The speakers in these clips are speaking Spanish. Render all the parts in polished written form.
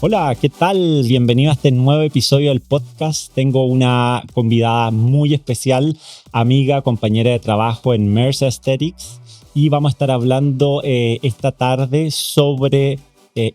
Hola, ¿qué tal? Bienvenido a este nuevo episodio del podcast. Tengo una convidada muy especial, amiga, compañera de trabajo en Merce Aesthetics, y vamos a estar hablando esta tarde sobre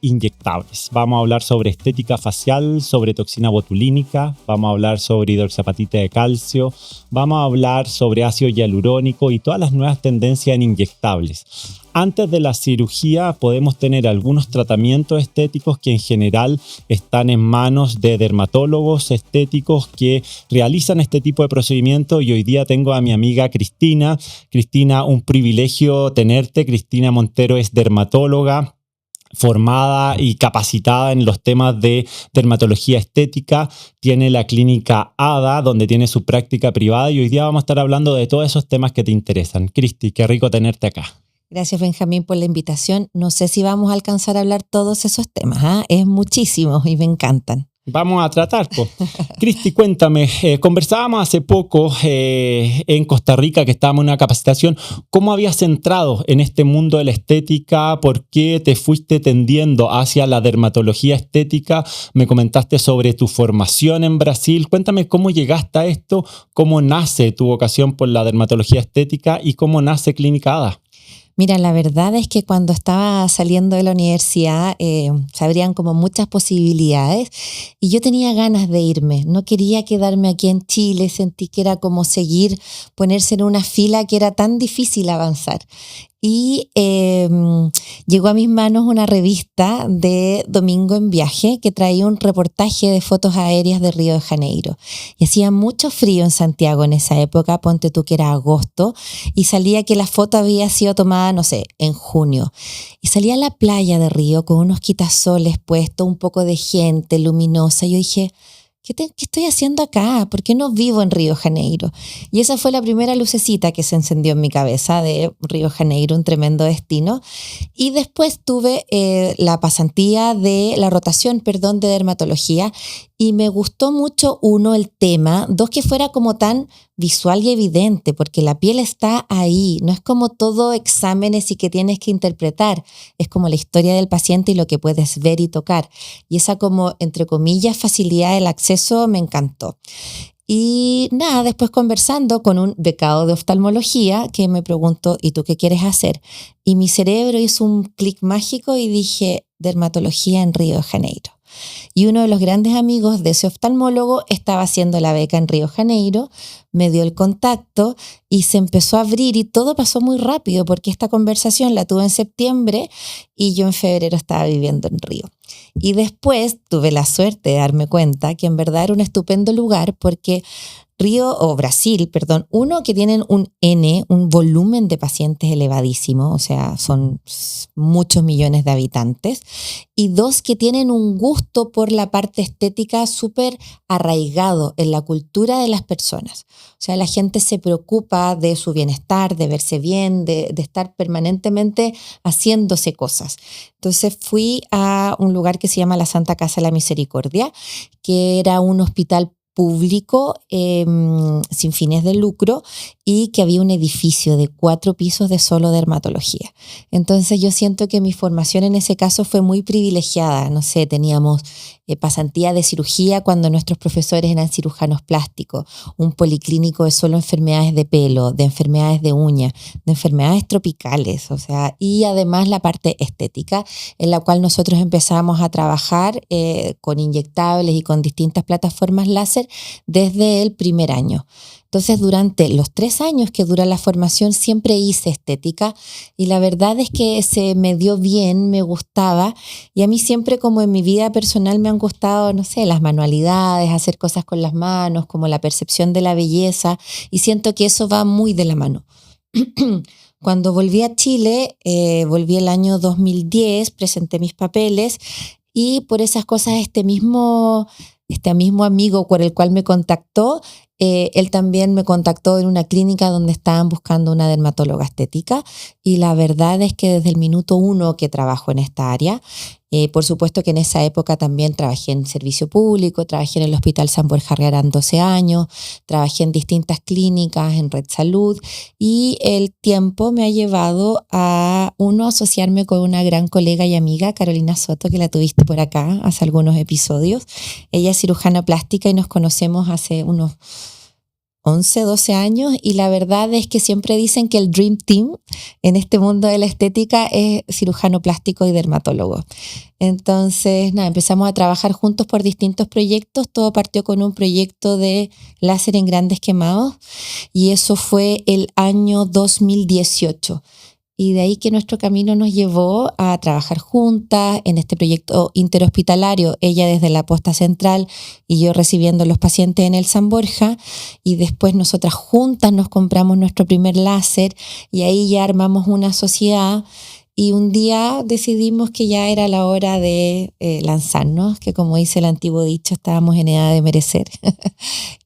inyectables. Vamos a hablar sobre estética facial, sobre toxina botulínica, vamos a hablar sobre hidroxiapatita de calcio, vamos a hablar sobre ácido hialurónico y todas las nuevas tendencias en inyectables. Antes de la cirugía podemos tener algunos tratamientos estéticos que en general están en manos de dermatólogos estéticos que realizan este tipo de procedimientos, y hoy día tengo a mi amiga Cristina. Cristina, un privilegio tenerte. Cristina Montero es dermatóloga formada y capacitada en los temas de dermatología estética, tiene la clínica ADA, donde tiene su práctica privada, y hoy día vamos a estar hablando de todos esos temas que te interesan. Cristi, qué rico tenerte acá. Gracias, Benjamín, por la invitación. No sé si vamos a alcanzar a hablar todos esos temas, ¿eh? Es muchísimo y me encantan. Vamos a tratar, pues. Cristi, cuéntame, conversábamos hace poco en Costa Rica, que estábamos en una capacitación. ¿Cómo habías entrado en este mundo de la estética? ¿Por qué te fuiste tendiendo hacia la dermatología estética? Me comentaste sobre tu formación en Brasil. Cuéntame cómo llegaste a esto, cómo nace tu vocación por la dermatología estética y cómo nace Clínica ADA. Mira, la verdad es que cuando estaba saliendo de la universidad se abrían como muchas posibilidades y yo tenía ganas de irme. No quería quedarme aquí en Chile, sentí que era como seguir, ponerse en una fila que era tan difícil avanzar. Y llegó a mis manos una revista de Domingo en Viaje que traía un reportaje de fotos aéreas de Río de Janeiro. Y hacía mucho frío en Santiago en esa época, ponte tú que era agosto, y salía que la foto había sido tomada, no sé, en junio. Y salía a la playa de Río con unos quitasoles puestos, un poco de gente luminosa. Yo dije, ¿qué estoy haciendo acá? ¿Por qué no vivo en Río de Janeiro? Y esa fue la primera lucecita que se encendió en mi cabeza de Río de Janeiro, un tremendo destino. Y después tuve la pasantía de la rotación, perdón, de dermatología, y me gustó mucho, uno, el tema, dos, que fuera como tan visual y evidente, porque la piel está ahí, no es como todo exámenes y que tienes que interpretar, es como la historia del paciente y lo que puedes ver y tocar. Y esa como, entre comillas, facilidad del acceso me encantó. Y nada, después conversando con un becado de oftalmología que me preguntó, ¿y tú qué quieres hacer? Y mi cerebro hizo un clic mágico y dije, dermatología en Río de Janeiro. Y uno de los grandes amigos de ese oftalmólogo estaba haciendo la beca en Río de Janeiro, me dio el contacto y se empezó a abrir y todo pasó muy rápido porque esta conversación la tuve en septiembre y yo en febrero estaba viviendo en Río. Y después tuve la suerte de darme cuenta que en verdad era un estupendo lugar porque Brasil, perdón, uno, que tienen un volumen de pacientes elevadísimo, o sea, son muchos millones de habitantes, y dos, que tienen un gusto por la parte estética súper arraigado en la cultura de las personas. O sea, la gente se preocupa de su bienestar, de verse bien, de estar permanentemente haciéndose cosas. Entonces fui a un lugar que se llama la Santa Casa de la Misericordia, que era un hospital público sin fines de lucro y que había un edificio de 4 pisos de solo dermatología. Entonces yo siento que mi formación en ese caso fue muy privilegiada. No sé, teníamos pasantía de cirugía cuando nuestros profesores eran cirujanos plásticos, un policlínico de solo enfermedades de pelo, de enfermedades de uñas, de enfermedades tropicales, o sea, y además la parte estética en la cual nosotros empezamos a trabajar con inyectables y con distintas plataformas láser desde el primer año. Entonces, durante los 3 años que dura la formación siempre hice estética y la verdad es que se me dio bien, me gustaba, y a mí siempre, como en mi vida personal, me han gustado, no sé, las manualidades, hacer cosas con las manos, como la percepción de la belleza, y siento que eso va muy de la mano. Cuando volví a Chile, volví el año 2010, presenté mis papeles y por esas cosas este mismo amigo por el cual me contactó Él también me contactó en una clínica donde estaban buscando una dermatóloga estética y la verdad es que desde el minuto 1 que trabajo en esta área, por supuesto que en esa época también trabajé en servicio público, trabajé en el Hospital San Borja Argarán 12 años, trabajé en distintas clínicas, en Red Salud y el tiempo me ha llevado a asociarme con una gran colega y amiga, Carolina Soto, que la tuviste por acá hace algunos episodios. Ella es cirujana plástica y nos conocemos hace unos 11, 12 años y la verdad es que siempre dicen que el Dream Team en este mundo de la estética es cirujano plástico y dermatólogo. Entonces, nada, empezamos a trabajar juntos por distintos proyectos. Todo partió con un proyecto de láser en grandes quemados y eso fue el año 2018. Y de ahí que nuestro camino nos llevó a trabajar juntas en este proyecto interhospitalario, ella desde la posta central y yo recibiendo a los pacientes en el San Borja, y después nosotras juntas nos compramos nuestro primer láser y ahí ya armamos una sociedad y un día decidimos que ya era la hora de lanzarnos, que como dice el antiguo dicho, estábamos en edad de merecer.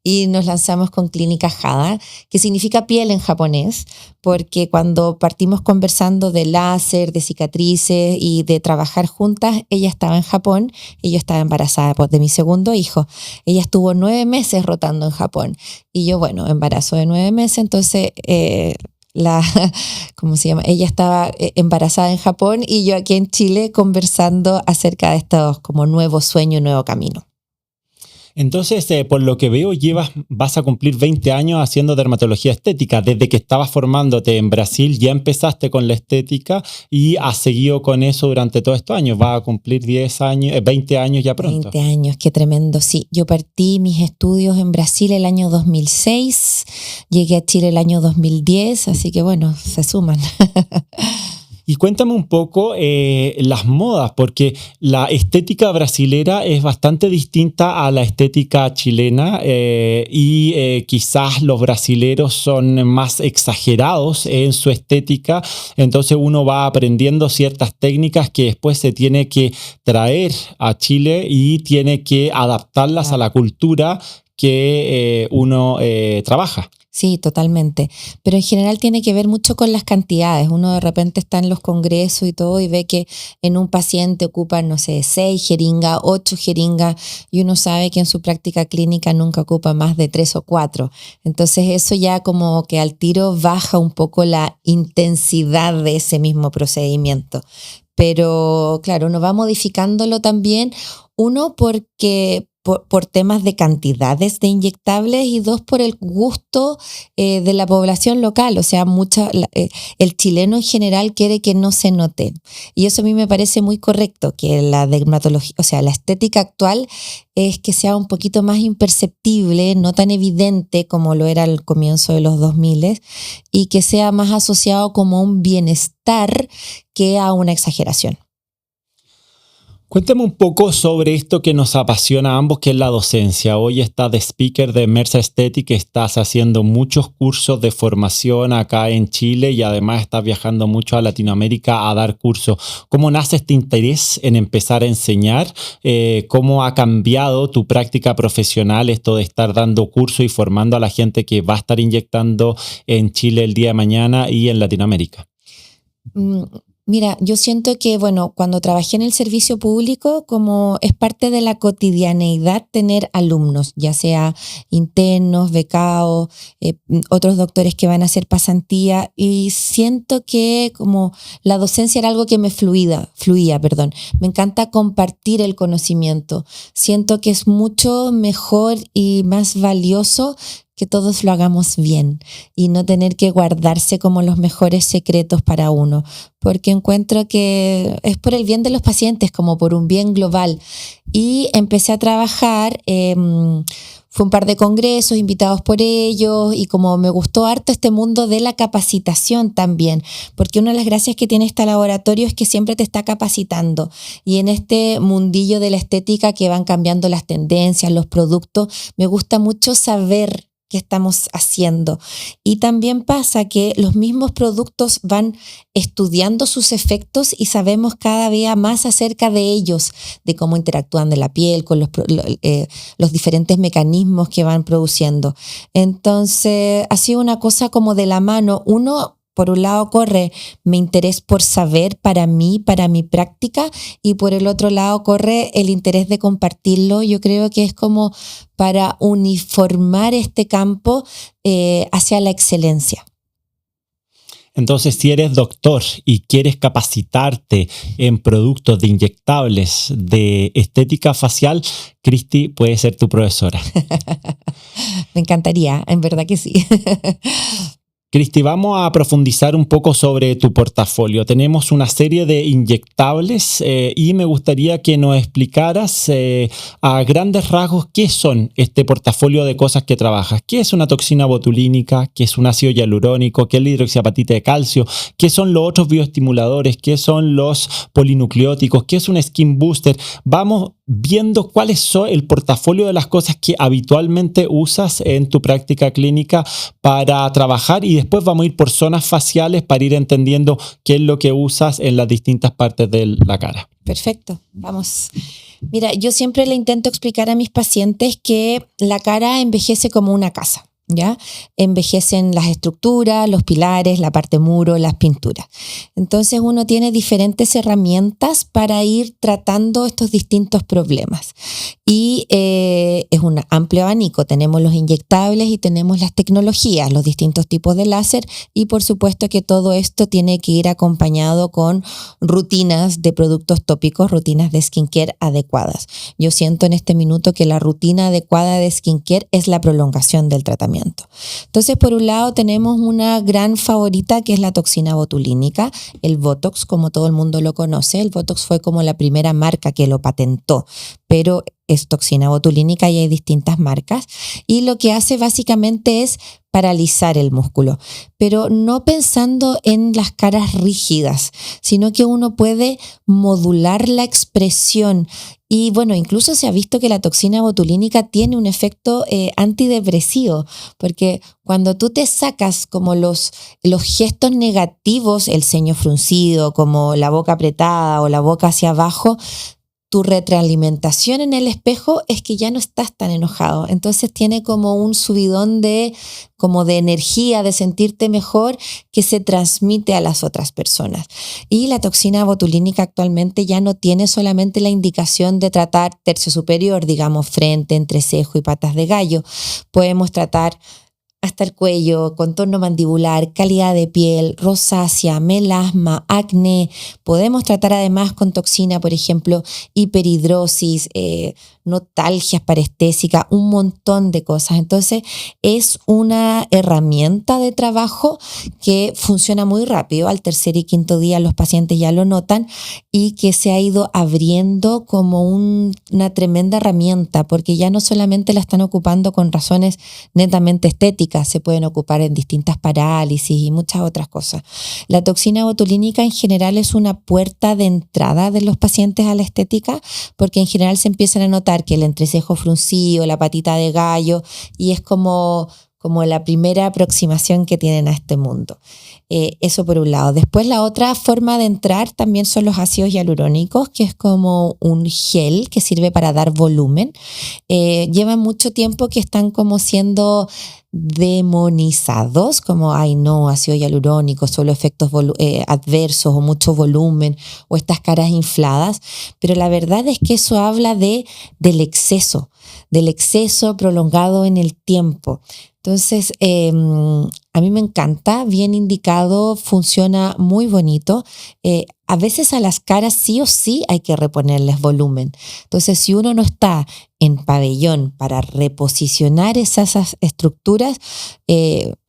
Y nos lanzamos con Clínica Hada, que significa piel en japonés, porque cuando partimos conversando de láser, de cicatrices y de trabajar juntas, ella estaba en Japón y yo estaba embarazada de mi segundo hijo. Ella estuvo 9 meses rotando en Japón y yo, bueno, embarazo de 9 meses, entonces ¿cómo se llama? Ella estaba embarazada en Japón y yo aquí en Chile conversando acerca de estos como nuevos sueños, nuevo camino. Entonces, por lo que veo, vas a cumplir 20 años haciendo dermatología estética. Desde que estabas formándote en Brasil ya empezaste con la estética y has seguido con eso durante todos estos años. Vas a cumplir 20 años ya pronto. 20 años, qué tremendo, sí. Yo partí mis estudios en Brasil el año 2006, llegué a Chile el año 2010, así que bueno, se suman. Y cuéntame un poco las modas, porque la estética brasilera es bastante distinta a la estética chilena y quizás los brasileros son más exagerados en su estética, entonces uno va aprendiendo ciertas técnicas que después se tiene que traer a Chile y tiene que adaptarlas a la cultura que uno trabaja. Sí, totalmente. Pero en general tiene que ver mucho con las cantidades. Uno de repente está en los congresos y todo y ve que en un paciente ocupan, no sé, 6 jeringas, 8 jeringas y uno sabe que en su práctica clínica nunca ocupa más de 3 o 4. Entonces eso ya como que al tiro baja un poco la intensidad de ese mismo procedimiento. Pero claro, uno va modificándolo también. Uno porque por temas de cantidades de inyectables y 2 por el gusto de la población local. O sea, el chileno en general quiere que no se note. Y eso a mí me parece muy correcto, que la dermatología, o sea, la estética actual es que sea un poquito más imperceptible, no tan evidente como lo era al comienzo de los 2000 y que sea más asociado como a un bienestar que a una exageración. Cuéntame un poco sobre esto que nos apasiona a ambos, que es la docencia. Hoy estás de speaker de Mersa Aesthetic, estás haciendo muchos cursos de formación acá en Chile y además estás viajando mucho a Latinoamérica a dar cursos. ¿Cómo nace este interés en empezar a enseñar? ¿Cómo ha cambiado tu práctica profesional esto de estar dando cursos y formando a la gente que va a estar inyectando en Chile el día de mañana y en Latinoamérica? Mira, yo siento que, bueno, cuando trabajé en el servicio público, como es parte de la cotidianeidad tener alumnos, ya sea internos, becados, otros doctores que van a hacer pasantía, y siento que como la docencia era algo que me fluía. Me encanta compartir el conocimiento. Siento que es mucho mejor y más valioso que todos lo hagamos bien y no tener que guardarse como los mejores secretos para uno, porque encuentro que es por el bien de los pacientes, como por un bien global. Y empecé a trabajar, fue un par de congresos invitados por ellos y como me gustó harto este mundo de la capacitación también, porque una de las gracias que tiene este laboratorio es que siempre te está capacitando y en este mundillo de la estética que van cambiando las tendencias, los productos, me gusta mucho saber que estamos haciendo. Y también pasa que los mismos productos van estudiando sus efectos y sabemos cada día más acerca de ellos, de cómo interactúan en la piel, con los diferentes mecanismos que van produciendo. Entonces, ha sido una cosa como de la mano. Uno, por un lado, corre mi interés por saber para mí, para mi práctica, y por el otro lado corre el interés de compartirlo. Yo creo que es como para uniformar este campo hacia la excelencia. Entonces, si eres doctor y quieres capacitarte en productos de inyectables de estética facial, Cristi puede ser tu profesora. Me encantaría, en verdad que sí. Cristi, vamos a profundizar un poco sobre tu portafolio. Tenemos una serie de inyectables y me gustaría que nos explicaras a grandes rasgos qué son este portafolio de cosas que trabajas. ¿Qué es una toxina botulínica? ¿Qué es un ácido hialurónico? ¿Qué es la hidroxiapatita de calcio? ¿Qué son los otros bioestimuladores? ¿Qué son los polinucleóticos? ¿Qué es un skin booster? Vamos viendo cuáles son el portafolio de las cosas que habitualmente usas en tu práctica clínica para trabajar, y después vamos a ir por zonas faciales para ir entendiendo qué es lo que usas en las distintas partes de la cara. Perfecto, vamos. Mira, yo siempre le intento explicar a mis pacientes que la cara envejece como una casa. ¿Ya? Envejecen las estructuras, los pilares, la parte muro, las pinturas. Entonces uno tiene diferentes herramientas para ir tratando estos distintos problemas. Y es un amplio abanico. Tenemos los inyectables y tenemos las tecnologías, los distintos tipos de láser, y por supuesto que todo esto tiene que ir acompañado con rutinas de productos tópicos, rutinas de skincare adecuadas. Yo siento en este minuto que la rutina adecuada de skincare es la prolongación del tratamiento. Entonces, por un lado tenemos una gran favorita que es la toxina botulínica, el Botox, como todo el mundo lo conoce. El Botox fue como la primera marca que lo patentó, pero es toxina botulínica y hay distintas marcas. Y lo que hace básicamente es paralizar el músculo, pero no pensando en las caras rígidas, sino que uno puede modular la expresión. Y bueno, incluso se ha visto que la toxina botulínica tiene un efecto antidepresivo, porque cuando tú te sacas como los gestos negativos, el ceño fruncido, como la boca apretada o la boca hacia abajo, tu retroalimentación en el espejo es que ya no estás tan enojado. Entonces tiene como un subidón de energía, de sentirte mejor, que se transmite a las otras personas. Y la toxina botulínica actualmente ya no tiene solamente la indicación de tratar tercio superior, digamos frente, entrecejo y patas de gallo. Podemos tratar hasta el cuello, contorno mandibular, calidad de piel, rosácea, melasma, acné. Podemos tratar además con toxina, por ejemplo, hiperhidrosis, notalgias parestésicas, un montón de cosas. Entonces, es una herramienta de trabajo que funciona muy rápido. Al tercer y quinto día los pacientes ya lo notan, y que se ha ido abriendo como una tremenda herramienta, porque ya no solamente la están ocupando con razones netamente estéticas, se pueden ocupar en distintas parálisis y muchas otras cosas. La toxina botulínica en general es una puerta de entrada de los pacientes a la estética, porque en general se empiezan a notar que el entrecejo fruncido, la patita de gallo, y es como la primera aproximación que tienen a este mundo. Eso por un lado. Después la otra forma de entrar también son los ácidos hialurónicos, que es como un gel que sirve para dar volumen. Llevan mucho tiempo que están como siendo demonizados, como ay no, ácido hialurónico, solo efectos adversos o mucho volumen o estas caras infladas, pero la verdad es que eso habla del exceso prolongado en el tiempo. Entonces, a mí me encanta, bien indicado, funciona muy bonito. A veces a las caras sí o sí hay que reponerles volumen. Entonces, si uno no está en pabellón para reposicionar esas estructuras,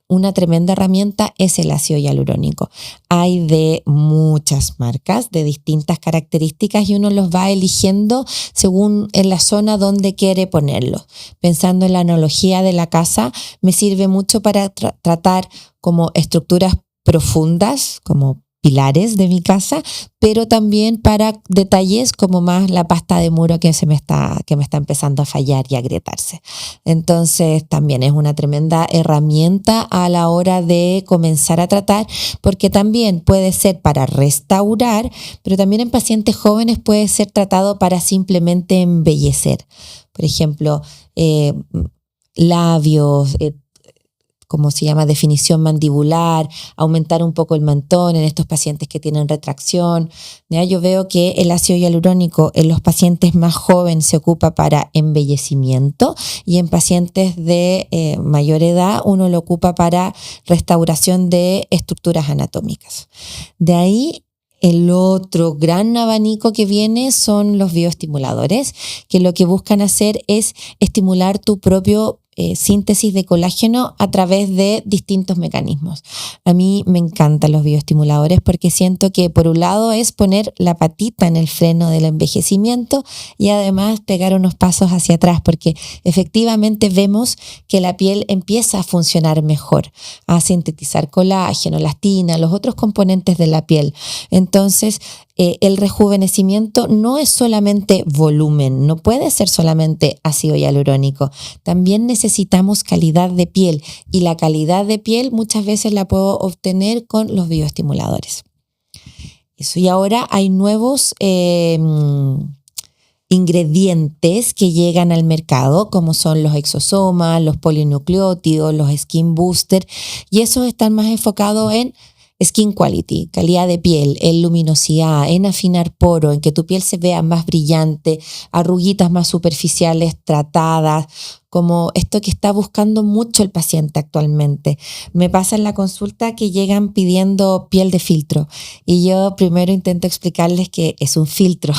una tremenda herramienta es el ácido hialurónico. Hay de muchas marcas, de distintas características, y uno los va eligiendo según en la zona donde quiere ponerlos. Pensando en la analogía de la casa, me sirve mucho para tratar como estructuras profundas, como pilares de mi casa, pero también para detalles como más la pasta de muro que me está empezando a fallar y a agrietarse. Entonces también es una tremenda herramienta a la hora de comenzar a tratar, porque también puede ser para restaurar, pero también en pacientes jóvenes puede ser tratado para simplemente embellecer. Por ejemplo, labios, como se llama, definición mandibular, aumentar un poco el mentón en estos pacientes que tienen retracción. ¿Ya? Yo veo que el ácido hialurónico en los pacientes más jóvenes se ocupa para embellecimiento y en pacientes de mayor edad uno lo ocupa para restauración de estructuras anatómicas. De ahí el otro gran abanico que viene son los bioestimuladores, que lo que buscan hacer es estimular tu propio síntesis de colágeno a través de distintos mecanismos. A mí me encantan los bioestimuladores porque siento que por un lado es poner la patita en el freno del envejecimiento y además pegar unos pasos hacia atrás, porque efectivamente vemos que la piel empieza a funcionar mejor, a sintetizar colágeno, elastina, los otros componentes de la piel. Entonces, el rejuvenecimiento no es solamente volumen, no puede ser solamente ácido hialurónico. También necesitamos calidad de piel y la calidad de piel muchas veces la puedo obtener con los bioestimuladores. Eso, y ahora hay nuevos ingredientes que llegan al mercado, como son los exosomas, los polinucleótidos, los skin booster, y esos están más enfocados en skin quality, calidad de piel, en luminosidad, en afinar poro, en que tu piel se vea más brillante, arruguitas más superficiales tratadas, como esto que está buscando mucho el paciente actualmente. Me pasa en la consulta que llegan pidiendo piel de filtro y yo primero intento explicarles que es un filtro,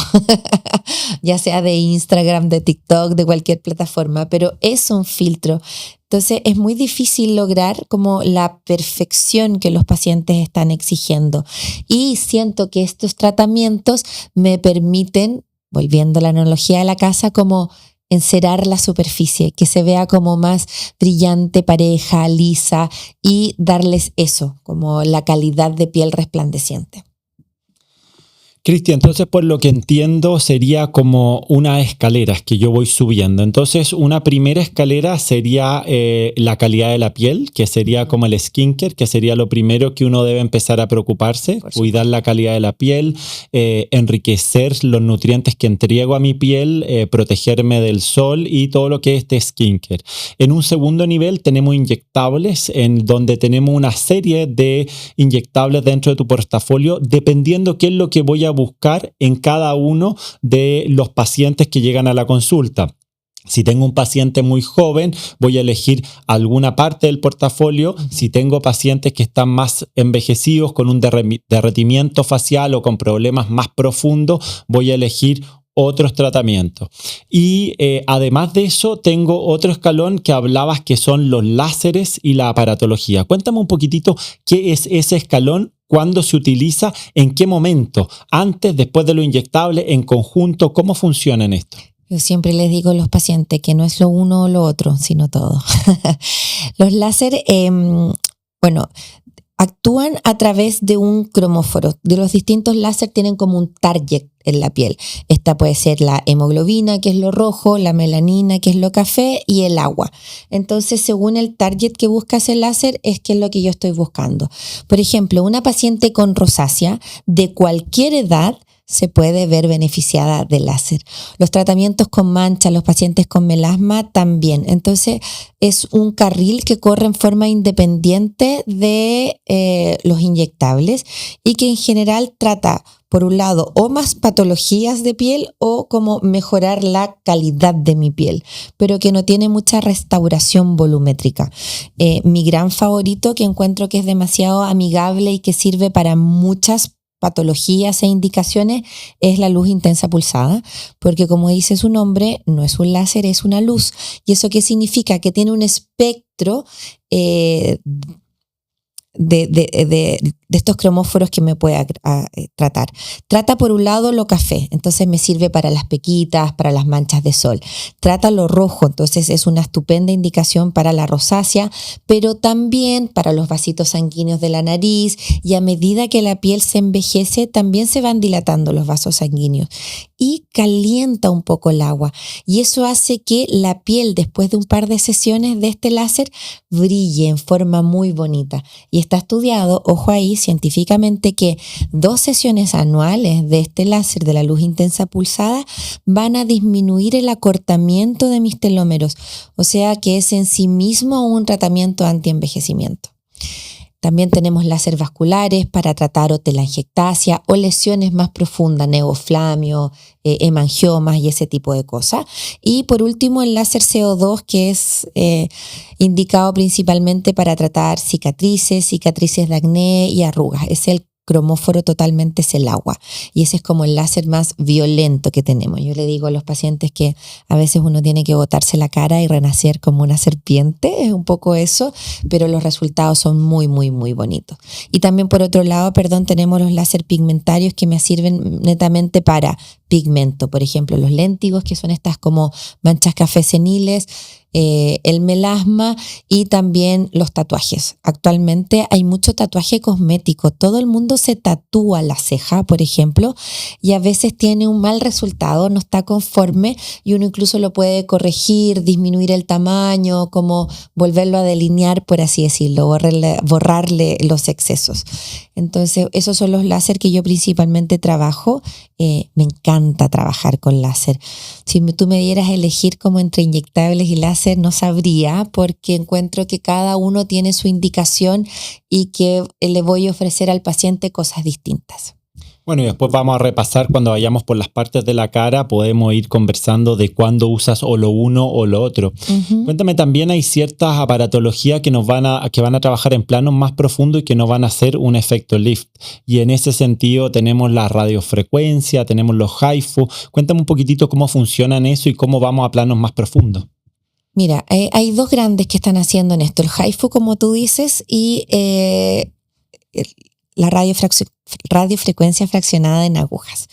ya sea de Instagram, de TikTok, de cualquier plataforma, pero es un filtro. Entonces es muy difícil lograr como la perfección que los pacientes están exigiendo. Y siento que estos tratamientos me permiten, volviendo a la analogía de la casa, como encerar la superficie, que se vea como más brillante, pareja, lisa y darles eso, como la calidad de piel resplandeciente. Cristian, entonces por lo que entiendo sería como unas escaleras que yo voy subiendo. Entonces una primera escalera sería la calidad de la piel, que sería como el skincare, que sería lo primero que uno debe empezar a preocuparse, cuidar la calidad de la piel, enriquecer los nutrientes que entrego a mi piel, protegerme del sol y todo lo que es este skincare. En un segundo nivel tenemos inyectables, en donde tenemos una serie de inyectables dentro de tu portafolio, dependiendo qué es lo que voy a buscar en cada uno de los pacientes que llegan a la consulta. Si tengo un paciente muy joven, voy a elegir alguna parte del portafolio. Si tengo pacientes que están más envejecidos, con un derretimiento facial o con problemas más profundos, voy a elegir otros tratamientos. Y además de eso, tengo otro escalón que hablabas, que son los láseres y la aparatología. Cuéntame un poquitito qué es ese escalón, cuándo se utiliza, en qué momento, antes, después de lo inyectable, en conjunto, cómo funcionan esto. Yo siempre les digo a los pacientes que no es lo uno o lo otro, sino todo. Los láser, actúan a través de un cromóforo. De los distintos láser tienen como un target en la piel. Esta puede ser la hemoglobina, que es lo rojo, la melanina, que es lo café, y el agua. Entonces, según el target que busca ese láser, es que es lo que yo estoy buscando. Por ejemplo, una paciente con rosácea de cualquier edad se puede ver beneficiada del láser. Los tratamientos con manchas, los pacientes con melasma también. Entonces es un carril que corre en forma independiente de los inyectables y que en general trata, por un lado, o más patologías de piel o como mejorar la calidad de mi piel, pero que no tiene mucha restauración volumétrica. Mi gran favorito, que encuentro que es demasiado amigable y que sirve para muchas patologías e indicaciones, es la luz intensa pulsada, porque como dice su nombre, no es un láser, es una luz. ¿Y eso qué significa? Que tiene un espectro de estos cromóforos que me pueda tratar. Trata por un lado lo café, entonces me sirve para las pequitas, para las manchas de sol. Trata lo rojo, entonces es una estupenda indicación para la rosácea, pero también para los vasitos sanguíneos de la nariz, y a medida que la piel se envejece también se van dilatando los vasos sanguíneos y calienta un poco el agua, y eso hace que la piel después de un par de sesiones de este láser brille en forma muy bonita. Y está estudiado, ojo ahí, científicamente, que 2 sesiones anuales de este láser de la luz intensa pulsada van a disminuir el acortamiento de mis telómeros, o sea que es en sí mismo un tratamiento antienvejecimiento. También tenemos láser vasculares para tratar o telangiectasia o lesiones más profundas, neoflamio, hemangiomas y ese tipo de cosas. Y por último, el láser CO2, que es indicado principalmente para tratar cicatrices de acné y arrugas. Es el cromóforo totalmente es el agua, y ese es como el láser más violento que tenemos. Yo le digo a los pacientes que a veces uno tiene que botarse la cara y renacer como una serpiente, es un poco eso, pero los resultados son muy, muy, muy bonitos. Y también por otro lado, tenemos los láser pigmentarios que me sirven netamente para pigmento, por ejemplo, los léntigos, que son estas como manchas café seniles, el melasma y también los tatuajes. Actualmente hay mucho tatuaje cosmético. Todo el mundo se tatúa la ceja, por ejemplo, y a veces tiene un mal resultado, no está conforme, y uno incluso lo puede corregir, disminuir el tamaño, como volverlo a delinear, por así decirlo, borrarle los excesos. Entonces, esos son los láser que yo principalmente trabajo. Me encanta trabajar con láser. Si tú me dieras a elegir como entre inyectables y láser, no sabría, porque encuentro que cada uno tiene su indicación y que le voy a ofrecer al paciente cosas distintas. Bueno, y después vamos a repasar cuando vayamos por las partes de la cara, podemos ir conversando de cuándo usas o lo uno o lo otro. Uh-huh. Cuéntame, también hay ciertas aparatologías que van a trabajar en planos más profundos y que nos van a hacer un efecto lift. Y en ese sentido tenemos la radiofrecuencia, tenemos los HIFU. Cuéntame un poquitito cómo funcionan eso y cómo vamos a planos más profundos. Mira, hay 2 grandes que están haciendo en esto, el HIFU, como tú dices, y la radiofrecuencia fraccionada en agujas.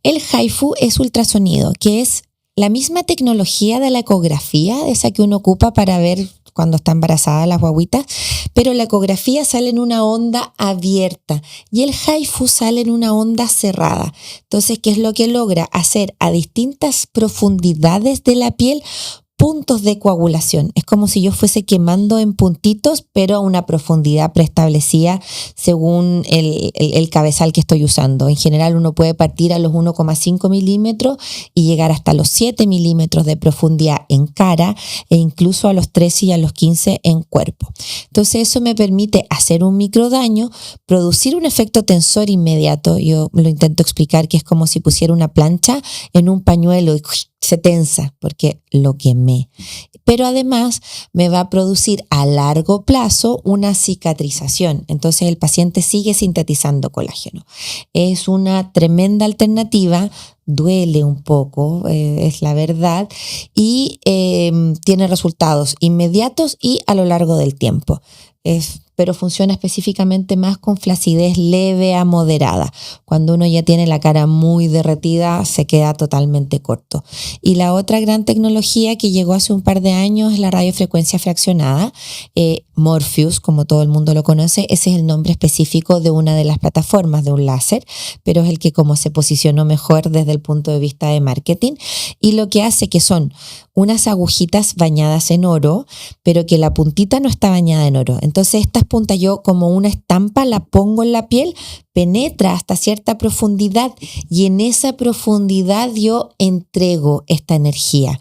El HIFU es ultrasonido, que es la misma tecnología de la ecografía, esa que uno ocupa para ver cuando está embarazada las guaguitas, pero la ecografía sale en una onda abierta y el HIFU sale en una onda cerrada. Entonces, ¿qué es lo que logra? Hacer a distintas profundidades de la piel puntos de coagulación. Es como si yo fuese quemando en puntitos, pero a una profundidad preestablecida según el cabezal que estoy usando. En general uno puede partir a los 1,5 milímetros y llegar hasta los 7 milímetros de profundidad en cara, e incluso a los 13 y a los 15 en cuerpo. Entonces eso me permite hacer un microdaño, producir un efecto tensor inmediato. Yo lo intento explicar que es como si pusiera una plancha en un pañuelo y se tensa porque lo quemé. Pero además me va a producir a largo plazo una cicatrización. Entonces el paciente sigue sintetizando colágeno. Es una tremenda alternativa, duele un poco, es la verdad, y tiene resultados inmediatos y a lo largo del tiempo. Pero funciona específicamente más con flacidez leve a moderada. Cuando uno ya tiene la cara muy derretida, se queda totalmente corto. Y la otra gran tecnología que llegó hace un par de años es la radiofrecuencia fraccionada. Morpheus, como todo el mundo lo conoce, ese es el nombre específico de una de las plataformas de un láser, pero es el que como se posicionó mejor desde el punto de vista de marketing. Y lo que hace que son unas agujitas bañadas en oro, pero que la puntita no está bañada en oro. Entonces estas puntas yo como una estampa la pongo en la piel, penetra hasta cierta profundidad y en esa profundidad yo entrego esta energía.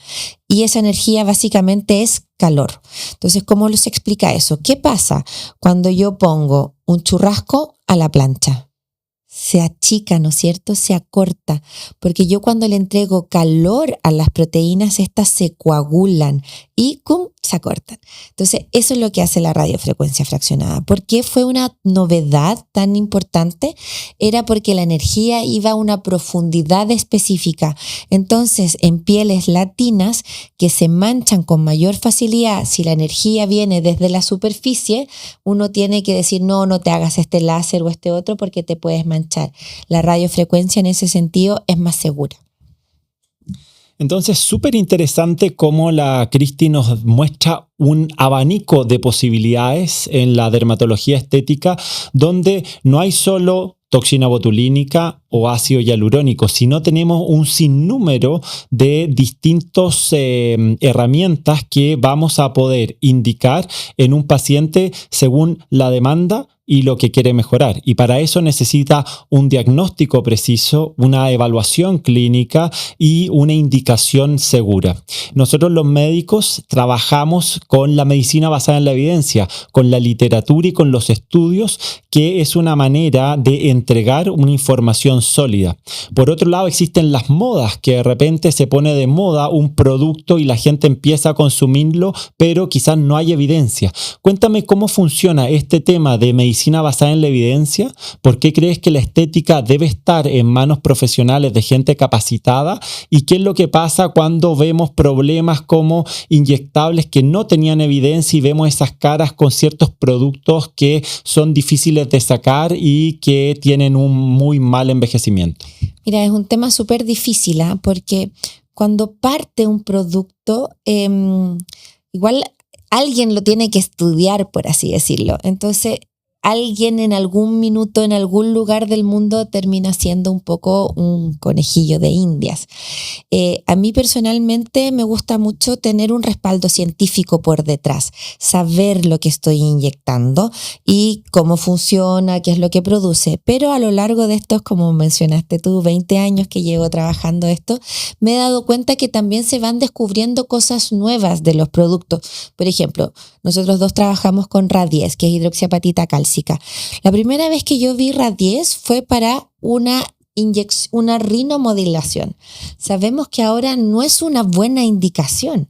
Y esa energía básicamente es calor. Entonces, ¿cómo se explica eso? ¿Qué pasa cuando yo pongo un churrasco a la plancha? Se achica, ¿no es cierto? Se acorta, porque yo cuando le entrego calor a las proteínas, estas se coagulan y ¡cum! Se acortan. Entonces, eso es lo que hace la radiofrecuencia fraccionada. ¿Por qué fue una novedad tan importante? Era porque la energía iba a una profundidad específica. Entonces, en pieles latinas que se manchan con mayor facilidad, si la energía viene desde la superficie, uno tiene que decir, no te hagas este láser o este otro porque te puedes manchar. La radiofrecuencia en ese sentido es más segura. Entonces, súper interesante cómo la Cristi nos muestra un abanico de posibilidades en la dermatología estética, donde no hay solo toxina botulínica o ácido hialurónico, sino tenemos un sinnúmero de distintas herramientas que vamos a poder indicar en un paciente según la demanda y lo que quiere mejorar. Y para eso necesita un diagnóstico preciso, una evaluación clínica y una indicación segura. Nosotros los médicos trabajamos con la medicina basada en la evidencia, con la literatura y con los estudios, que es una manera de entregar una información sólida. Por otro lado, existen las modas, que de repente se pone de moda un producto y la gente empieza a consumirlo, pero quizás no hay evidencia. Cuéntame cómo funciona este tema de medicina basada en la evidencia. ¿Por qué crees que la estética debe estar en manos profesionales de gente capacitada? ¿Y qué es lo que pasa cuando vemos problemas como inyectables que no tenían evidencia y vemos esas caras con ciertos productos que son difíciles de sacar y que tienen un muy mal envejecimiento? Mira, es un tema súper difícil, porque cuando parte un producto, igual alguien lo tiene que estudiar, por así decirlo. Entonces, alguien en algún minuto, en algún lugar del mundo termina siendo un poco un conejillo de indias. A mí personalmente me gusta mucho tener un respaldo científico por detrás, saber lo que estoy inyectando y cómo funciona, qué es lo que produce. Pero a lo largo de estos, como mencionaste tú, 20 años que llevo trabajando esto, me he dado cuenta que también se van descubriendo cosas nuevas de los productos. Por ejemplo, nosotros dos trabajamos con Radies, que es hidroxiapatita cálcica. La primera vez que yo vi Radies fue para una rinomodulación. Sabemos que ahora no es una buena indicación,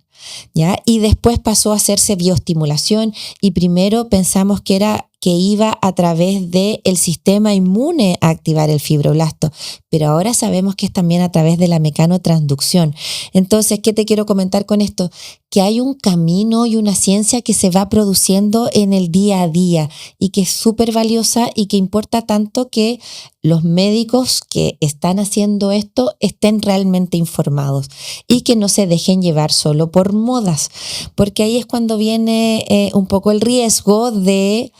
¿ya? Y después pasó a hacerse bioestimulación y primero pensamos que iba a través del sistema inmune a activar el fibroblasto, pero ahora sabemos que es también a través de la mecanotransducción. Entonces, ¿qué te quiero comentar con esto? Que hay un camino y una ciencia que se va produciendo en el día a día y que es súper valiosa y que importa tanto que los médicos que están haciendo esto estén realmente informados y que no se dejen llevar solo por modas, porque ahí es cuando viene un poco el riesgo de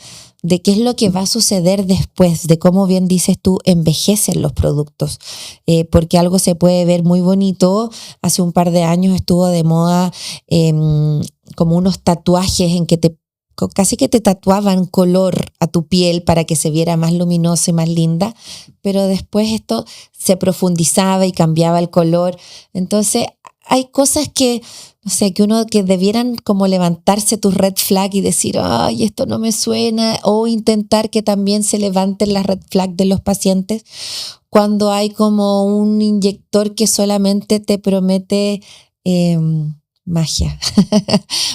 qué es lo que va a suceder después, de cómo bien dices tú, envejecen los productos, porque algo se puede ver muy bonito. Hace un par de años estuvo de moda como unos tatuajes en que casi que te tatuaban color a tu piel para que se viera más luminosa y más linda, pero después esto se profundizaba y cambiaba el color. Entonces hay cosas que, no sé, que debieran como levantarse tus red flag y decir, ay, esto no me suena, o intentar que también se levanten las red flag de los pacientes cuando hay como un inyector que solamente te promete magia,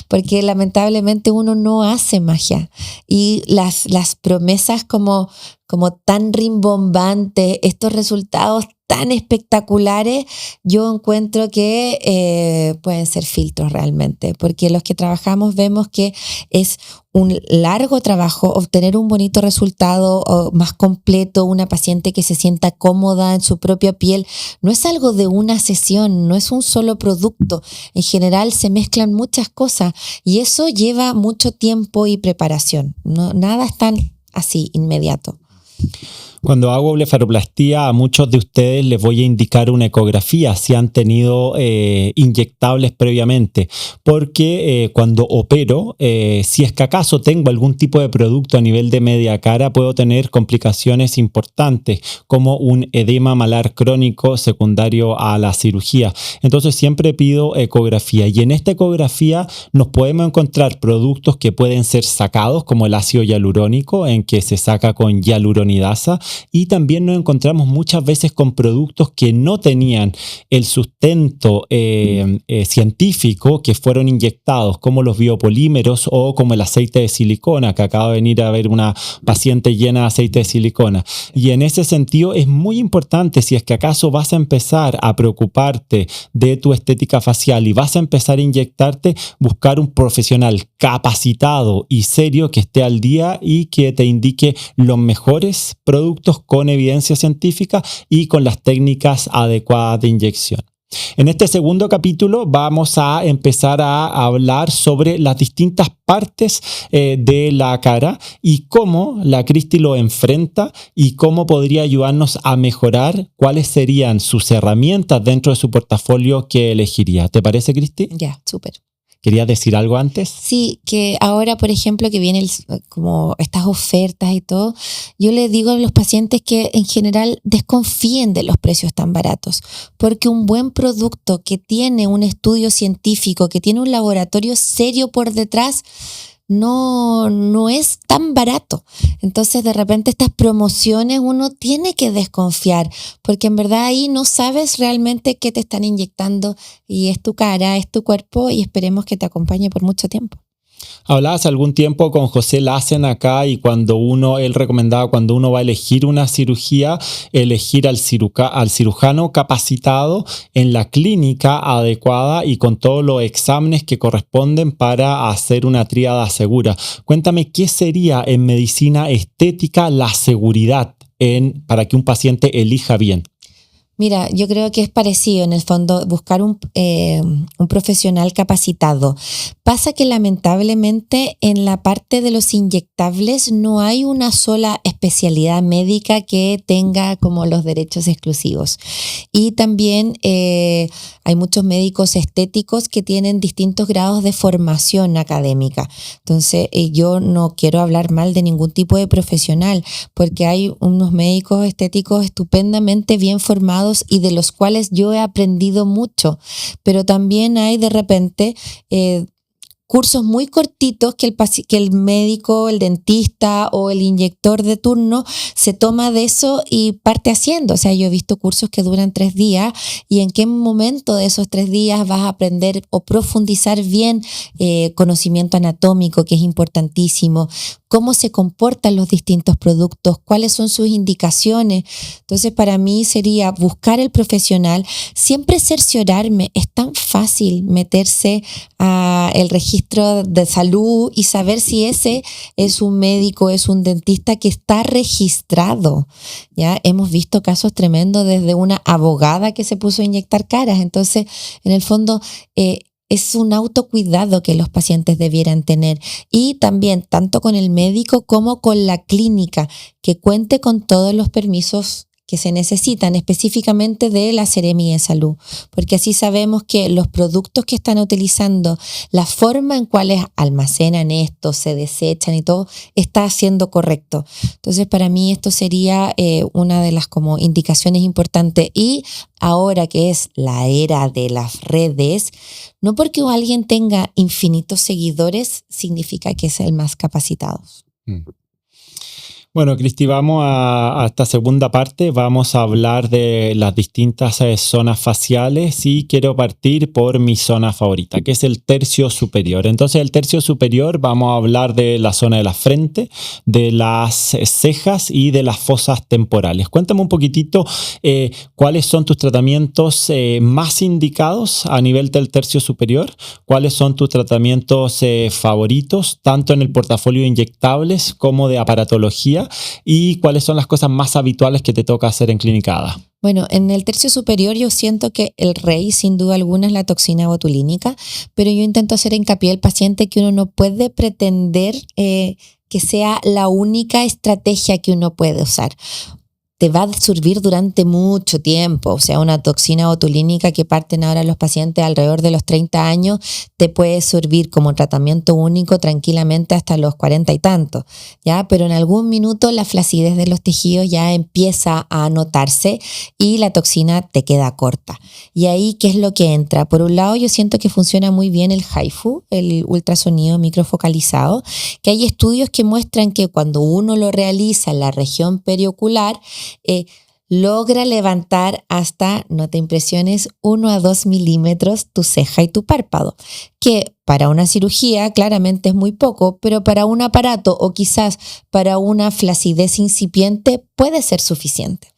porque lamentablemente uno no hace magia y las promesas como tan rimbombantes, estos resultados tan espectaculares, yo encuentro que pueden ser filtros realmente, porque los que trabajamos vemos que es un largo trabajo obtener un bonito resultado más completo, una paciente que se sienta cómoda en su propia piel. No es algo de una sesión, no es un solo producto. En general se mezclan muchas cosas y eso lleva mucho tiempo y preparación. No, nada es tan así inmediato. Cuando hago blefaroplastía, a muchos de ustedes les voy a indicar una ecografía si han tenido inyectables previamente, porque cuando opero, si es que acaso tengo algún tipo de producto a nivel de media cara, puedo tener complicaciones importantes como un edema malar crónico secundario a la cirugía. Entonces siempre pido ecografía y en esta ecografía nos podemos encontrar productos que pueden ser sacados como el ácido hialurónico, en que se saca con hialuronidasa, y también nos encontramos muchas veces con productos que no tenían el sustento científico, que fueron inyectados, como los biopolímeros o como el aceite de silicona, que acaba de venir a ver una paciente llena de aceite de silicona. Y en ese sentido es muy importante, si es que acaso vas a empezar a preocuparte de tu estética facial y vas a empezar a inyectarte, buscar un profesional capacitado y serio que esté al día y que te indique los mejores productos con evidencia científica y con las técnicas adecuadas de inyección. En este segundo capítulo vamos a empezar a hablar sobre las distintas partes de la cara y cómo la Cristi lo enfrenta y cómo podría ayudarnos a mejorar, cuáles serían sus herramientas dentro de su portafolio que elegiría. ¿Te parece, Cristi? Ya, súper. ¿Querías decir algo antes? Sí, que ahora, por ejemplo, que vienen como estas ofertas y todo, yo les digo a los pacientes que en general desconfíen de los precios tan baratos, porque un buen producto que tiene un estudio científico, que tiene un laboratorio serio por detrás, no es tan barato. Entonces, de repente estas promociones uno tiene que desconfiar, porque en verdad ahí no sabes realmente qué te están inyectando y es tu cara, es tu cuerpo y esperemos que te acompañe por mucho tiempo. Hablaba hace algún tiempo con José Lassen acá y él recomendaba cuando uno va a elegir una cirugía, elegir al cirujano capacitado en la clínica adecuada y con todos los exámenes que corresponden para hacer una tríada segura. Cuéntame, ¿qué sería en medicina estética la seguridad para que un paciente elija bien? Mira, yo creo que es parecido en el fondo buscar un profesional capacitado. Pasa que lamentablemente en la parte de los inyectables no hay una sola especialidad médica que tenga como los derechos exclusivos. Y también hay muchos médicos estéticos que tienen distintos grados de formación académica. Entonces yo no quiero hablar mal de ningún tipo de profesional porque hay unos médicos estéticos estupendamente bien formados y de los cuales yo he aprendido mucho, pero también hay de repente cursos muy cortitos que el médico, el dentista o el inyector de turno se toma de eso y parte haciendo. O sea, yo he visto cursos que duran 3 días y en qué momento de esos 3 días vas a aprender o profundizar bien conocimiento anatómico, que es importantísimo, cómo se comportan los distintos productos, cuáles son sus indicaciones. Entonces, para mí sería buscar el profesional, siempre cerciorarme. Es tan fácil meterse a el registro de salud y saber si ese es un médico, es un dentista que está registrado. Ya hemos visto casos tremendos desde una abogada que se puso a inyectar caras. Entonces, en el fondo, es un autocuidado que los pacientes debieran tener y también tanto con el médico como con la clínica, que cuente con todos los permisos que se necesitan específicamente de la Seremi de Salud, porque así sabemos que los productos que están utilizando, la forma en cuales almacenan esto, se desechan y todo, está siendo correcto. Entonces, para mí esto sería una de las como indicaciones importantes. Y ahora que es la era de las redes, no porque alguien tenga infinitos seguidores significa que es el más capacitado. Bueno, Cristi, vamos a esta segunda parte. Vamos a hablar de las distintas zonas faciales y quiero partir por mi zona favorita, que es el tercio superior. Entonces, el tercio superior vamos a hablar de la zona de la frente, de las cejas y de las fosas temporales. Cuéntame un poquitito cuáles son tus tratamientos más indicados a nivel del tercio superior, cuáles son tus tratamientos favoritos, tanto en el portafolio de inyectables como de aparatología, y cuáles son las cosas más habituales que te toca hacer en Clínica Ada. Bueno, en el tercio superior yo siento que el rey sin duda alguna es la toxina botulínica, pero yo intento hacer hincapié al paciente que uno no puede pretender que sea la única estrategia que uno puede usar. te va a absorber durante mucho tiempo. O sea, una toxina botulínica que parten ahora los pacientes alrededor de los 30 años te puede servir como tratamiento único tranquilamente hasta los 40 y tantos, ¿ya? Pero en algún minuto la flacidez de los tejidos ya empieza a notarse y la toxina te queda corta. Y ahí, ¿qué es lo que entra? Por un lado, yo siento que funciona muy bien el HIFU, el ultrasonido microfocalizado, que hay estudios que muestran que cuando uno lo realiza en la región periocular, logra levantar hasta, no te impresiones, 1 a 2 milímetros tu ceja y tu párpado, que para una cirugía claramente es muy poco, pero para un aparato o quizás para una flacidez incipiente puede ser suficiente.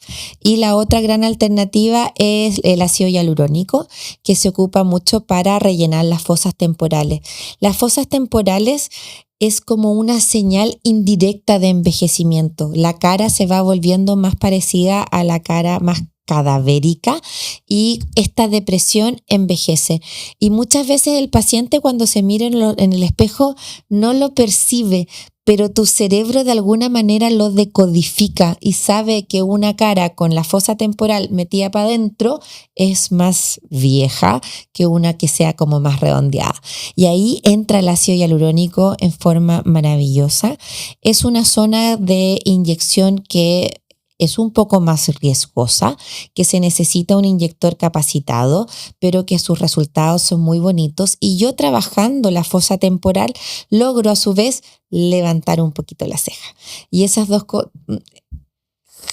Y la otra gran alternativa es el ácido hialurónico, que se ocupa mucho para rellenar las fosas temporales. Las fosas temporales es como una señal indirecta de envejecimiento. La cara se va volviendo más parecida a la cara más cadavérica y esta depresión envejece. Y muchas veces el paciente cuando se mira en el espejo no lo percibe, pero tu cerebro de alguna manera lo decodifica y sabe que una cara con la fosa temporal metida para adentro es más vieja que una que sea como más redondeada. Y ahí entra el ácido hialurónico en forma maravillosa. Es una zona de inyección que es un poco más riesgosa, que se necesita un inyector capacitado, pero que sus resultados son muy bonitos. Y yo trabajando la fosa temporal logro a su vez levantar un poquito la ceja. Y esas dos cosas,